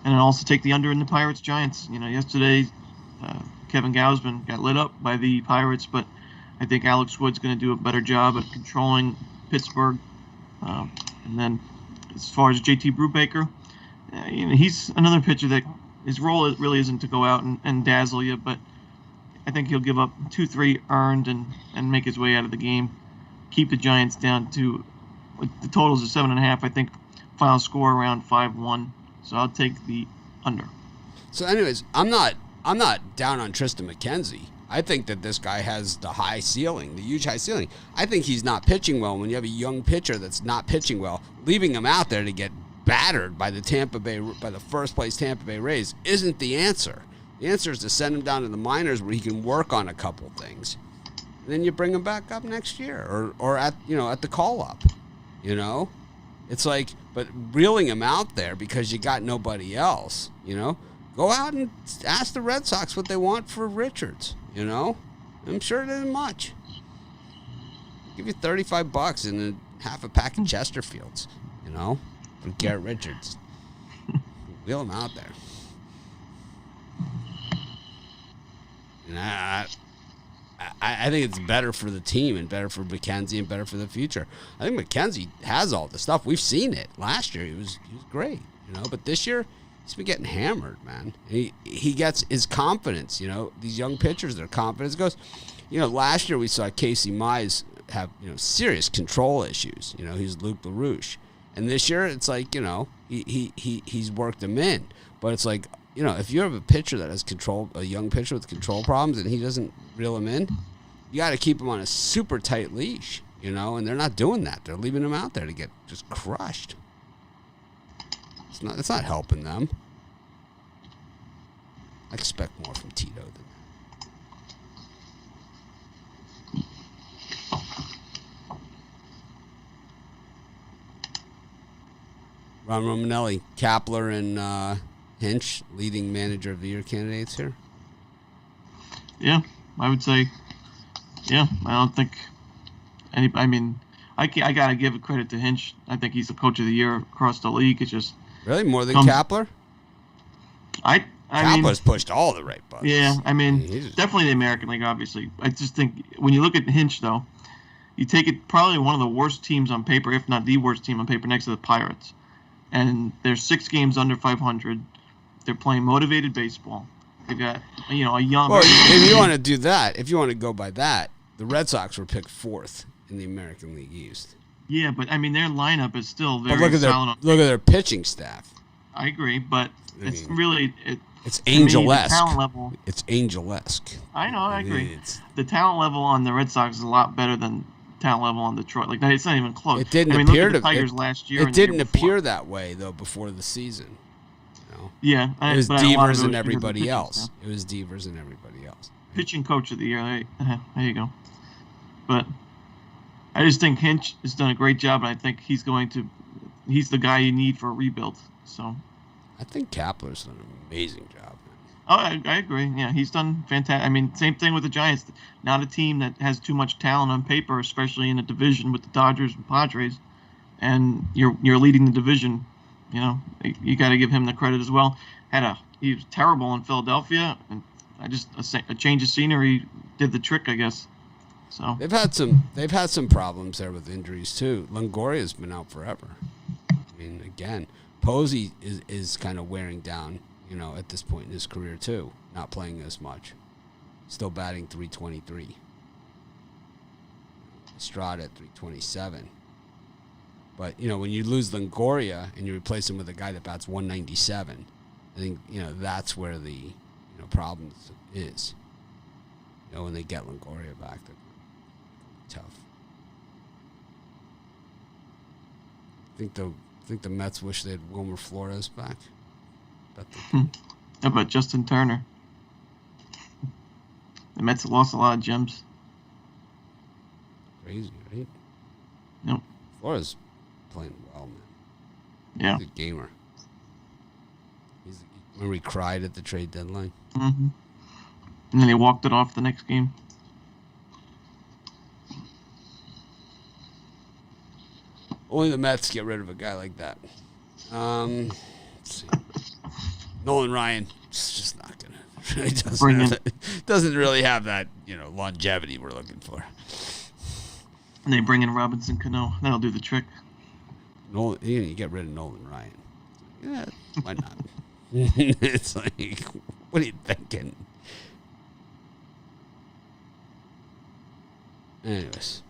And I'll also take the under in the Pirates-Giants. You know, yesterday Kevin Gausman got lit up by the Pirates, but I think Alex Wood's going to do a better job at controlling Pittsburgh. And then as far as JT Brubaker, you know, he's another pitcher that his role really isn't to go out and dazzle you, but I think he'll give up 2-3 earned and make his way out of the game. Keep the Giants down to the totals of 7.5. I think final score around 5-1. So I'll take the under. So, anyways, I'm not down on Tristan McKenzie. I think that this guy has the high ceiling, the huge high ceiling. I think he's not pitching well. When you have a young pitcher that's not pitching well, leaving him out there to get battered by the first place Tampa Bay Rays isn't the answer. The answer is to send him down to the minors where he can work on a couple things, and then you bring him back up next year or at the call up. You know, it's like, but reeling him out there because you got nobody else. You know, go out and ask the Red Sox what they want for Richards. You know, I'm sure it isn't much. I'll give you $35 and half a pack of Chesterfields. You know, for Garrett Richards. Wheel him out there. And I think it's better for the team and better for McKenzie and better for the future. I think McKenzie has all the stuff. We've seen it. Last year he was great, you know, but this year he's been getting hammered, man. He gets his confidence, you know. These young pitchers, their confidence goes. You know, last year we saw Casey Mize have, you know, serious control issues. You know, he's Luke LaRouche. And this year it's like, you know, he's worked them in. But it's like, you know, if you have a pitcher that has control, a young pitcher with control problems, and he doesn't reel him in, you got to keep him on a super tight leash, you know, and they're not doing that. They're leaving him out there to get just crushed. It's not helping them. I expect more from Tito than that. Ron Romanelli, Kapler, and Hinch, leading manager of the year candidates here. Yeah, I would say. Yeah, I don't think any. I mean, I gotta give credit to Hinch. I think he's the coach of the year across the league. It's just really more than Kapler. I mean, Kapler's pushed all the right buttons. Yeah, I mean, definitely the American League. Obviously, I just think when you look at Hinch, though, you take it probably one of the worst teams on paper, if not the worst team on paper, next to the Pirates, and they're 6 games under 500. They're playing motivated baseball. They've got, you know, a young. Well, if you want to do that, if you want to go by that, the Red Sox were picked 4th in the American League East. Yeah, but I mean their lineup is still very solid. Look at their pitching staff. I agree, but it's really it's Angel-esque. The talent level. It's Angel-esque. I know, I agree. The talent level on the Red Sox is a lot better than talent level on Detroit. Like it's not even close. It didn't appear appear look at the Tigers last year. It didn't appear that way though before the season. Yeah, It was but a lot of Devers those and years everybody pitching else. staff. It was Devers and everybody else. Pitching coach of the year. There you go. But I just think Hinch has done a great job, and I think he's the guy you need for a rebuild. So. I think Kapler's done an amazing job. Oh, I agree. Yeah, he's done fantastic. I mean, same thing with the Giants. Not a team that has too much talent on paper, especially in a division with the Dodgers and Padres. And you're leading the division. You know, you got to give him the credit as well. He was terrible in Philadelphia, and a change of scenery did the trick, I guess. So they've had some problems there with injuries too. Longoria's been out forever. I mean, again, Posey is kind of wearing down, at this point in his career too, not playing as much. Still batting .323. Estrada at .327. But, when you lose Longoria and you replace him with a guy that bats .197, I think, that's where the, problems is. When they get Longoria back, they're tough. I think the Mets wish they had Wilmer Flores back. How about Justin Turner? The Mets have lost a lot of gems. Crazy, right? Yep. Flores playing well, man. Yeah. He's a gamer. Remember he cried at the trade deadline? Mm-hmm. And then he walked it off the next game. Only the Mets get rid of a guy like that. Let's see. Nolan Ryan, it's just not gonna. He doesn't really have that longevity we're looking for. And they bring in Robinson Cano. That'll do the trick. You get rid of Nolan Ryan. Yeah, why not? It's like, what are you thinking? Anyways.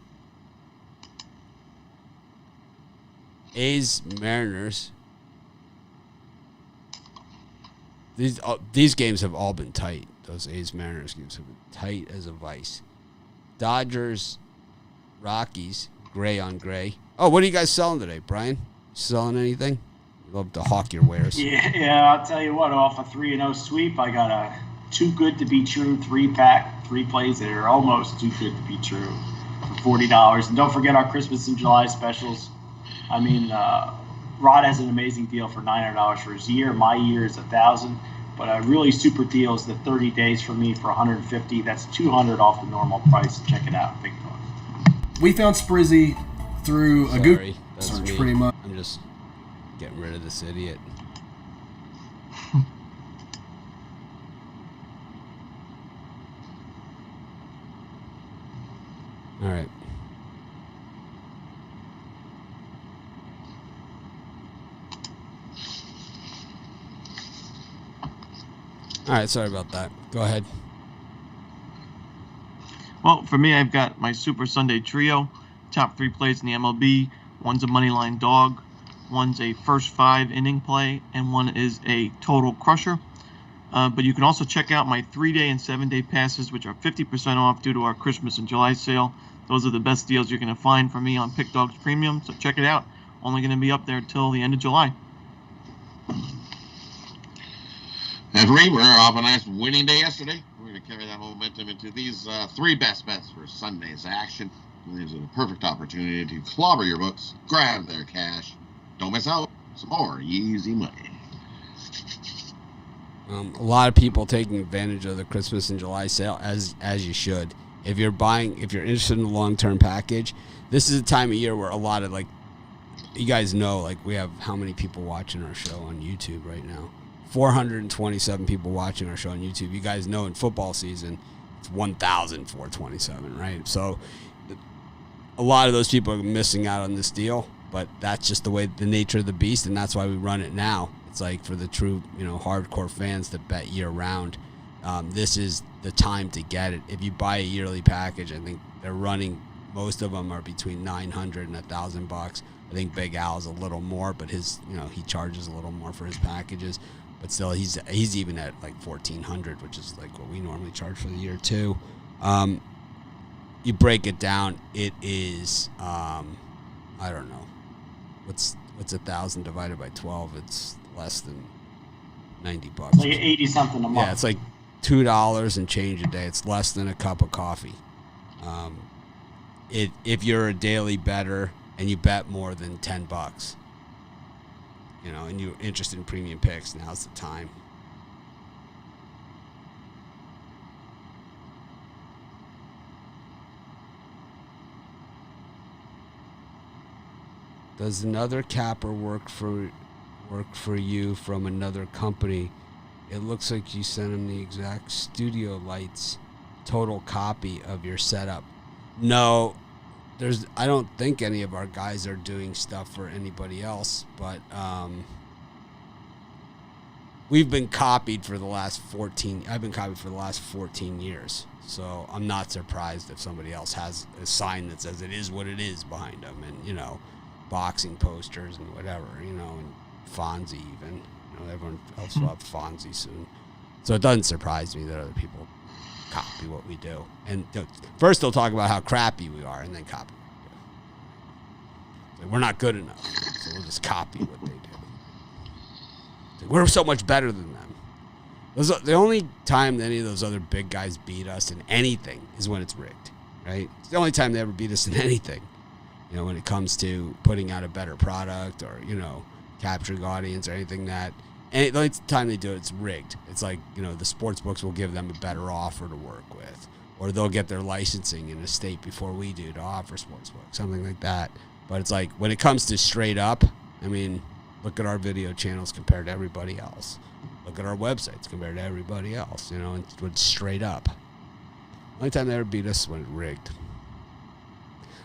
A's Mariners. These games have all been tight. Those A's Mariners games have been tight as a vice. Dodgers, Rockies, gray on gray. Oh, what are you guys selling today, Brian? Selling anything? Love to hawk your wares. Yeah, I'll tell you what. Off a 3-0 sweep, I got a too good to be true 3-pack, 3 plays that are almost too good to be true for $40. And don't forget our Christmas and July specials. I mean, Rod has an amazing deal for $900 for his year. My year is $1,000, but a really super deal is the 30 days for me for $150. That's $200 off the normal price. Check it out, Big Dog. We found Sprizzy through a Google search, pretty much. I'm just getting rid of this idiot. All right. All right, sorry about that. Go ahead. Well, for me, I've got my Super Sunday trio. Top 3 plays in the MLB. One's a moneyline dog. One's a first 5 inning play. And one is a total crusher. But you can also check out my 3-day and 7-day passes, which are 50% off due to our Christmas and July sale. Those are the best deals you're going to find from me on Pick Dogs Premium. So check it out. Only going to be up there till the end of July. And for me, we're off a nice winning day yesterday. We're going to carry that momentum into these 3 best bets for Sunday's action. These are the perfect opportunity to clobber your books, grab their cash. Don't miss out. Some more easy money. A lot of people taking advantage of the Christmas and July sale, as you should. If you're interested in a long-term package, this is a time of year where a lot of, you guys know, we have how many people watching our show on YouTube right now? 427 people watching our show on YouTube. You guys know in football season, it's 1,427, right? So a lot of those people are missing out on this deal, but that's just the nature of the beast, and that's why we run it now. It's like for the true, hardcore fans that bet year round, this is the time to get it. If you buy a yearly package, I think they're running, most of them are between $900 and $1,000. I think Big Al's a little more, but his, he charges a little more for his packages. But still, he's even at $1,400, which is what we normally charge for the year too. You break it down, it is I don't know, what's 1,000 divided by 12? It's less than $90. Like 80 something a month. Yeah, it's like $2 and change a day. It's less than a cup of coffee. If you're a daily bettor and you bet more than $10, and you're interested in premium picks, now's the time. Does another capper work for you from another company? It looks like you sent him the exact studio lights total copy of your setup. No, I don't think any of our guys are doing stuff for anybody else, but we've been copied for the last 14. I've been copied for the last 14 years. So I'm not surprised if somebody else has a sign that says it is what it is behind them, and boxing posters and whatever, and Fonzie even. Everyone else will have Fonzie soon. So it doesn't surprise me that other people copy what we do. And first they'll talk about how crappy we are and then copy what we do. So we're not good enough, so we'll just copy what they do. So we're so much better than them. The only time any of those other big guys beat us in anything is when it's rigged, right? It's the only time they ever beat us in anything. When it comes to putting out a better product or, capturing audience or anything that. And the only time they do it, it's rigged. It's like, the sports books will give them a better offer to work with. Or they'll get their licensing in a state before we do to offer sports books, something like that. But it's like, when it comes to straight up, look at our video channels compared to everybody else. Look at our websites compared to everybody else, and it's straight up. The only time they ever beat us is when it's rigged.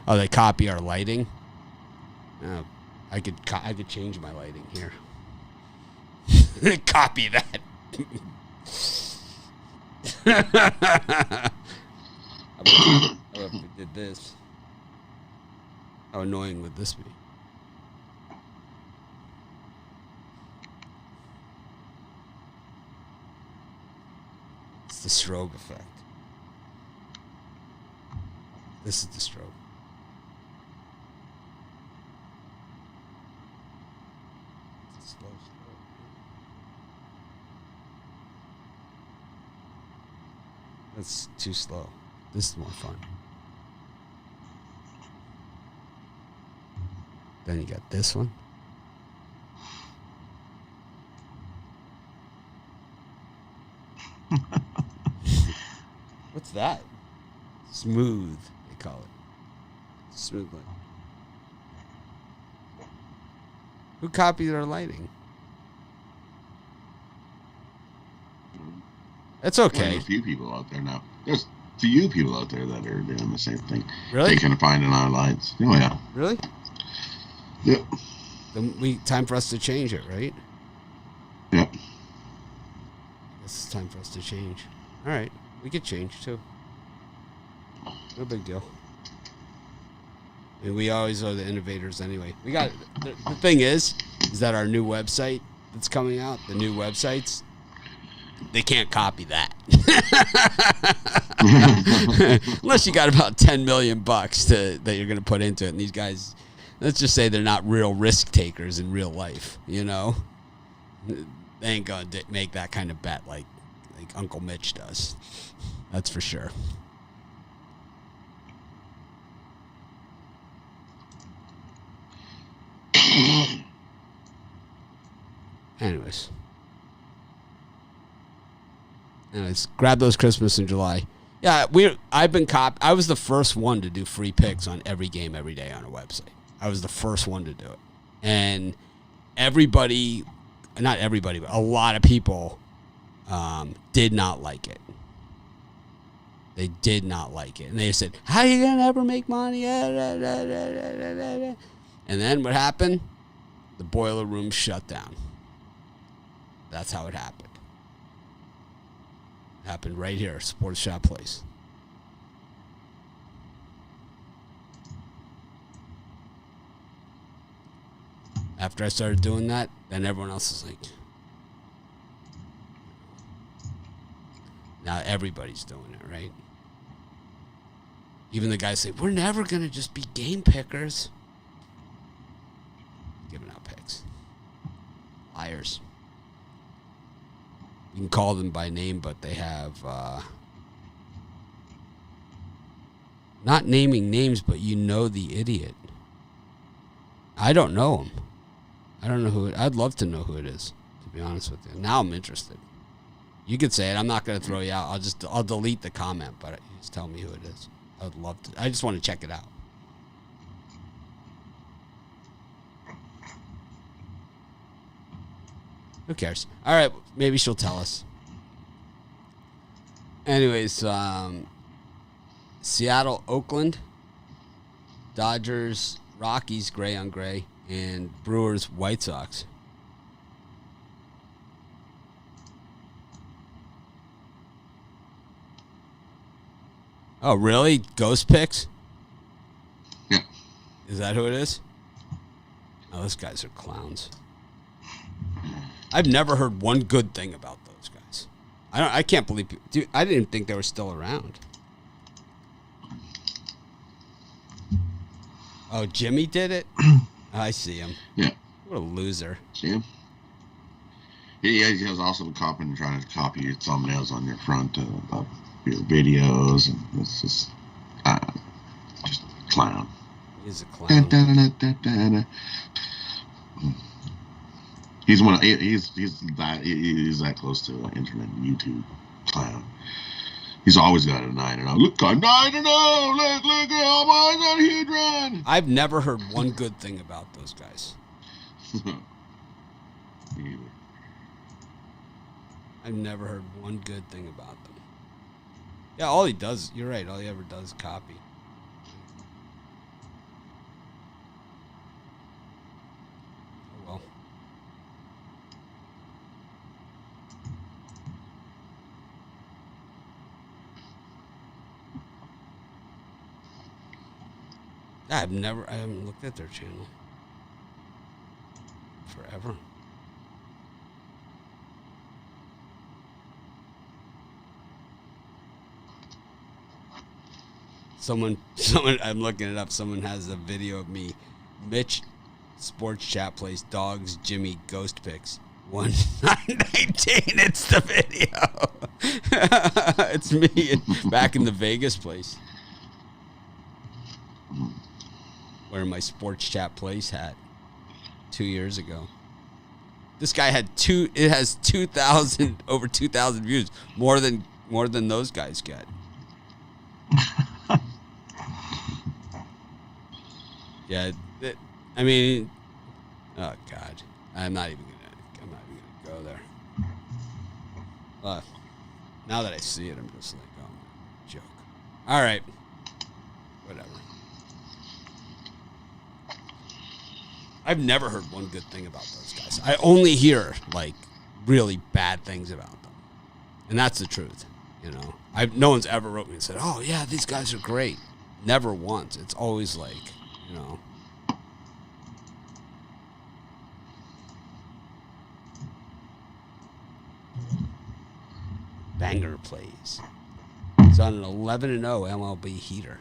Oh, they copy our lighting? Oh, I could change my lighting here. Copy that. How about if we did this? How annoying would this be? It's the strobe effect. This is the strobe. Slow. That's too slow. This is more fun. Then you got this one. What's that? Smooth, they call it. Smooth light. Who copied our lighting? That's okay. There's a few people out there now. There's a few people out there that are doing the same thing. Really? Taking and finding our lights. Oh, yeah. Really? Yep. Then time for us to change it, right? Yep. It's time for us to change. All right. We could change, too. No big deal. We always are the innovators anyway. We got the thing is that our new website that's coming out, the new websites, they can't copy that. Unless you got about $10 million that you're going to put into it. And these guys, let's just say they're not real risk takers in real life, They ain't going to make that kind of bet like Uncle Mitch does. That's for sure. Anyways, grab those Christmas in July. Yeah, I was the first one to do free picks on every game every day on a website. I was the first one to do it, and not everybody, but a lot of people did not like it. They did not like it, and they said, "How are you gonna ever make money?" And then what happened? The boiler room shut down. That's how it happened. It happened right here, Sports Shop Place. After I started doing that, then everyone else is like, now everybody's doing it, right? Even the guys say, we're never going to just be game pickers. Giving out picks. Liars. You can call them by name, but they have not naming names, but you know the idiot. I don't know him. I don't know who it, I'd love to know who it is, to be honest with you. Now I'm interested. You could say it. I'm not going to throw you out. I'll delete the comment, but just tell me who it is. I would love to. I just want to check it out. Who cares? All right, maybe she'll tell us. Anyways, Seattle, Oakland, Dodgers, Rockies, gray on gray, and Brewers, White Sox. Oh, really? Ghost picks? Yeah. Is that who it is? Oh, those guys are clowns. I've never heard one good thing about those guys. I can't believe people, dude, I didn't think they were still around. Oh, Jimmy did it? I see him. Yeah. What a loser. See him? He has also been trying to copy your thumbnails on your front of your videos, and it's just a clown. He's a clown. He's one. He's that close to internet and YouTube clown. He's always got a 9-0. Look, I'm 9-0. Look, how mine's on a huge run. I've never heard one good thing about those guys. Me either. I've never heard one good thing about them. Yeah, all he does, you're right, all he ever does is copy. Oh, well. I haven't looked at their channel. Forever. Someone, I'm looking it up. Someone has a video of me. Mitch, Sports Chat plays dogs. Jimmy, ghost pics. 1919. It's the video. It's me back in the Vegas place. Wearing my Sports Chat Place hat 2 years ago. This guy had it has 2,000, over 2,000 views. More than those guys get. Yeah, I mean, oh God, I'm not even gonna go there. Now that I see it, I'm just like, oh, joke. All right, whatever. I've never heard one good thing about those guys. I only hear like really bad things about them, and that's the truth. You know, no one's ever wrote me and said, "Oh yeah, these guys are great." Never once. It's always like, you know. Banger plays. He's on an 11-0 MLB heater.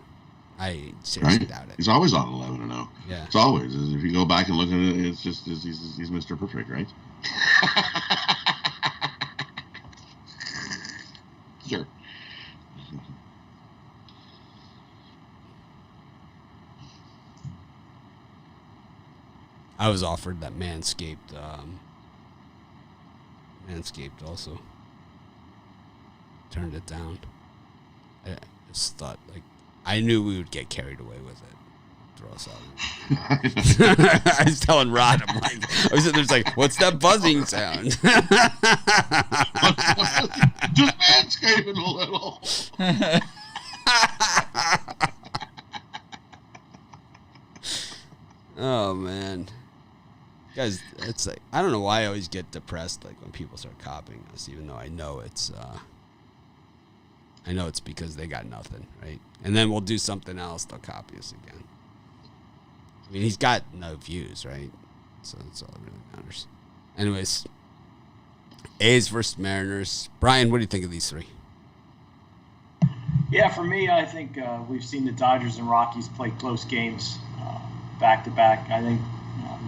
I seriously doubt it. He's always on 11-0. Yeah. It's always. If you go back and look at it, it's just he's Mr. Perfect, right? Sure. I was offered that Manscaped. Manscaped also turned it down. I just thought, like, I knew we would get carried away with it. Throw us out. I was telling Rod, I'm like, I was there's like, what's that buzzing sound? Just manscaping a little. Oh man, guys, it's like, I don't know why I always get depressed like when people start copying us, even though I know it's because they got nothing, right? And then we'll do something else, they'll copy us again. I mean, he's got no views, right? So that's all that really matters. Anyways, A's versus Mariners. Brian, what do you think of these three? Yeah, for me, I think we've seen the Dodgers and Rockies play close games back to back. I think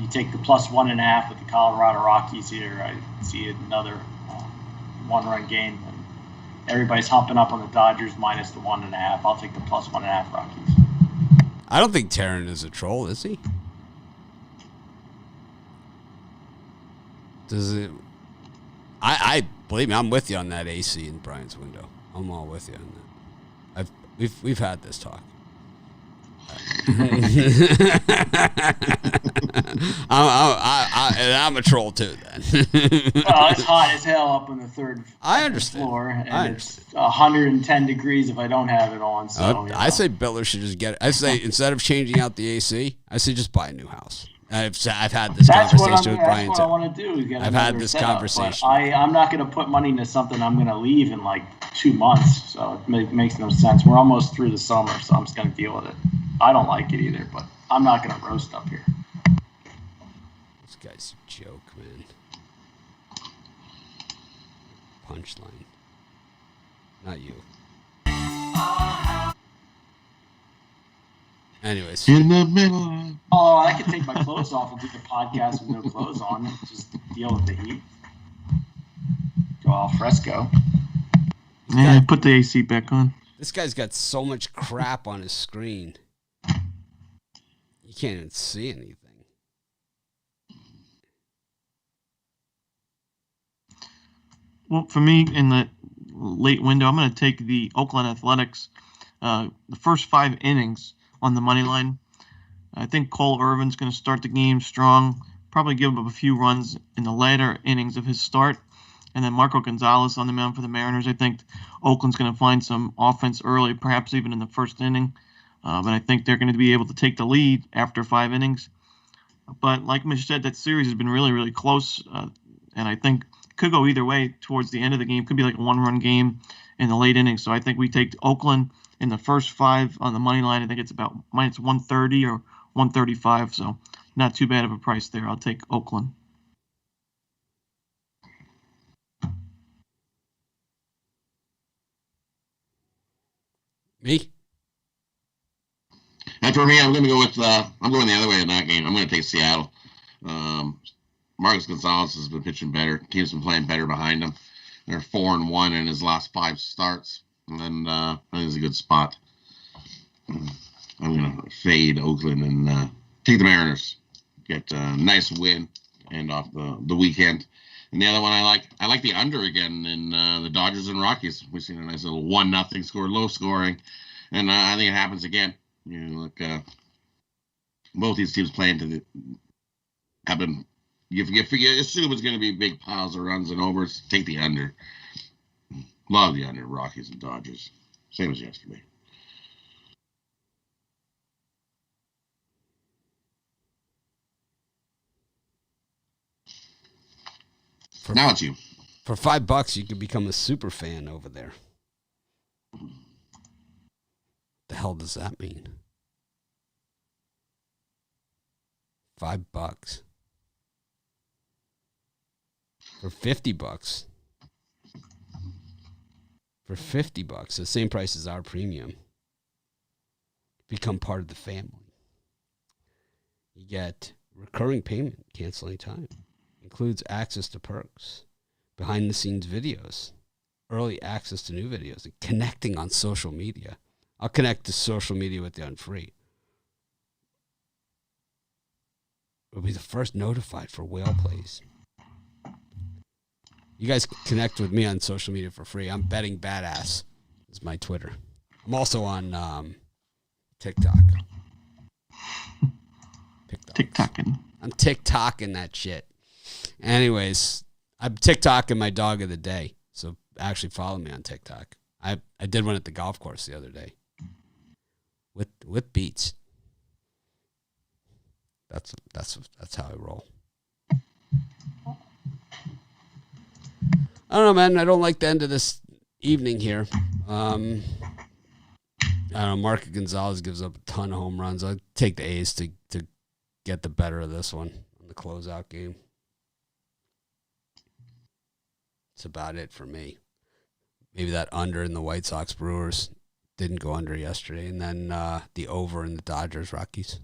you take the +1.5 with the Colorado Rockies here. I see another one-run game. And everybody's humping up on the Dodgers minus the 1.5. I'll take the plus 1.5 Rockies. I don't think Taryn is a troll, is he? Does it? I believe me, I'm with you on that AC in Brian's window. I'm all with you on that. We've had this talk. I'm a troll too. Then it's hot as hell up on the third I understand. floor, and I it's 110 degrees if I don't have it on. So I say Biller should just get it. I say instead of changing out the AC, I say just buy a new house. I've had this conversation with Brian. That's what I want to do. Is get I've had this conversation. I'm not going to put money into something I'm going to leave in like 2 months. So it makes no sense. We're almost through the summer, so I'm just going to deal with it. I don't like it either, but I'm not going to roast up here. This guy's a joke, man. Punchline. Not you. Anyways. In the middle. Oh, I could take my clothes off and do the podcast with no clothes on. Just deal with the heat. Go al fresco. Yeah, put the AC back on. This guy's got so much crap on his screen. You can't even see anything. Well, for me, in the late window, I'm going to take the Oakland Athletics. The first 5 innings on the money line. I think Cole Irvin's going to start the game strong, probably give up a few runs in the later innings of his start. And then Marco Gonzalez on the mound for the Mariners. I think Oakland's going to find some offense early, perhaps even in the first inning. But I think they're going to be able to take the lead after 5 innings. But like Mitch said, that series has been really, really close. And I think it could go either way towards the end of the game. It could be like a 1-run game in the late innings. So I think we take Oakland in the first 5 on the money line. I think it's about minus 130 or 135. So not too bad of a price there. I'll take Oakland. Me? And for me, I'm going to go with. I'm going the other way in that game. I'm going to take Seattle. Marcus Gonzalez has been pitching better. Team's been playing better behind him. They're 4-1 in his last 5 starts, and I think it's a good spot. I'm going to fade Oakland and take the Mariners. Get a nice win, end off the weekend. And the other one I like the under again in the Dodgers and Rockies. We've seen a nice little 1-0 score, low scoring, and I think it happens again. You know, look, both these teams playing have been. You assume it's going to be big piles of runs and overs. Take the under. Love the under, Rockies and Dodgers. Same as yesterday. Now it's you. For $5, you could become a super fan over there. The hell does that mean? $5. For $50. For $50, the same price as our premium. Become part of the family. You get recurring payment, cancel anytime. Includes access to perks, behind the scenes videos, early access to new videos, and connecting on social media. I'll connect to social media with you on free. We'll be the first notified for whale plays. You guys connect with me on social media for free. I'm Betting Badass is my Twitter. I'm also on TikTok. TikToking. I'm TikToking that shit. Anyways, I'm TikToking my dog of the day. So actually follow me on TikTok. I did one at the golf course the other day. With beats. That's how I roll. I don't know, man. I don't like the end of this evening here. I don't know. Marco Gonzalez gives up a ton of home runs. I'll take the A's to get the better of this one in the closeout game. That's about it for me. Maybe that under in the White Sox Brewers didn't go under yesterday. And then the over in the Dodgers Rockies.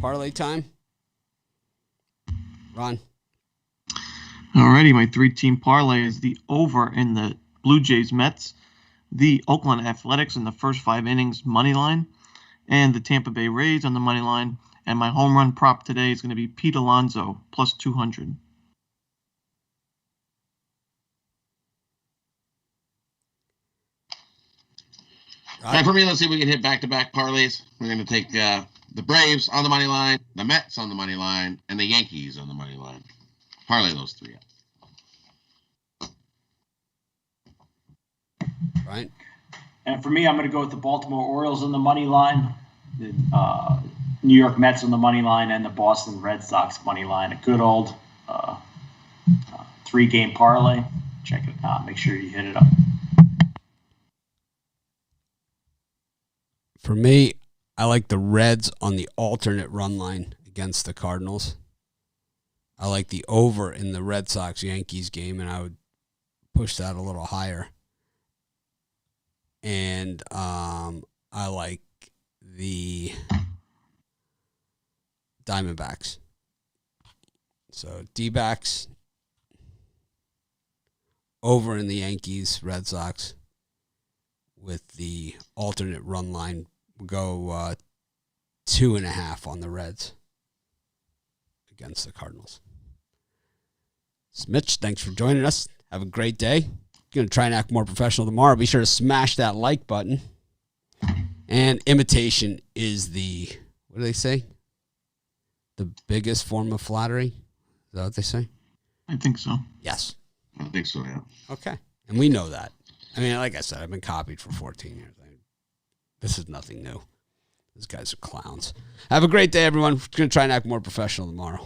Parlay time. Ron. Alrighty, my 3-team parlay is the over in the Blue Jays Mets, the Oakland Athletics in the first 5 innings money line, and the Tampa Bay Rays on the money line. And my home run prop today is going to be Pete Alonso plus 200. And for me, let's see if we can hit back-to-back parlays. We're going to take the Braves on the money line, the Mets on the money line, and the Yankees on the money line. Parlay those 3 up. Right. And for me, I'm going to go with the Baltimore Orioles on the money line, the New York Mets on the money line, and the Boston Red Sox money line. A good old 3-game parlay. Check it out. Make sure you hit it up. For me, I like the Reds on the alternate run line against the Cardinals. I like the over in the Red Sox-Yankees game, and I would push that a little higher. And I like the Diamondbacks. So D-backs, over in the Yankees, Red Sox, with the alternate run line. We'll go 2.5 on the Reds against the Cardinals. It's Mitch. Thanks for joining us. Have a great day. Going to try and act more professional tomorrow. Be sure to smash that like button. And imitation is the, what do they say? The biggest form of flattery? Is that what they say? I think so. Yes. I think so, yeah. Okay. And we know that. I mean, like I said, I've been copied for 14 years. This is nothing new. These guys are clowns. Have a great day, everyone. We're going to try and act more professional tomorrow.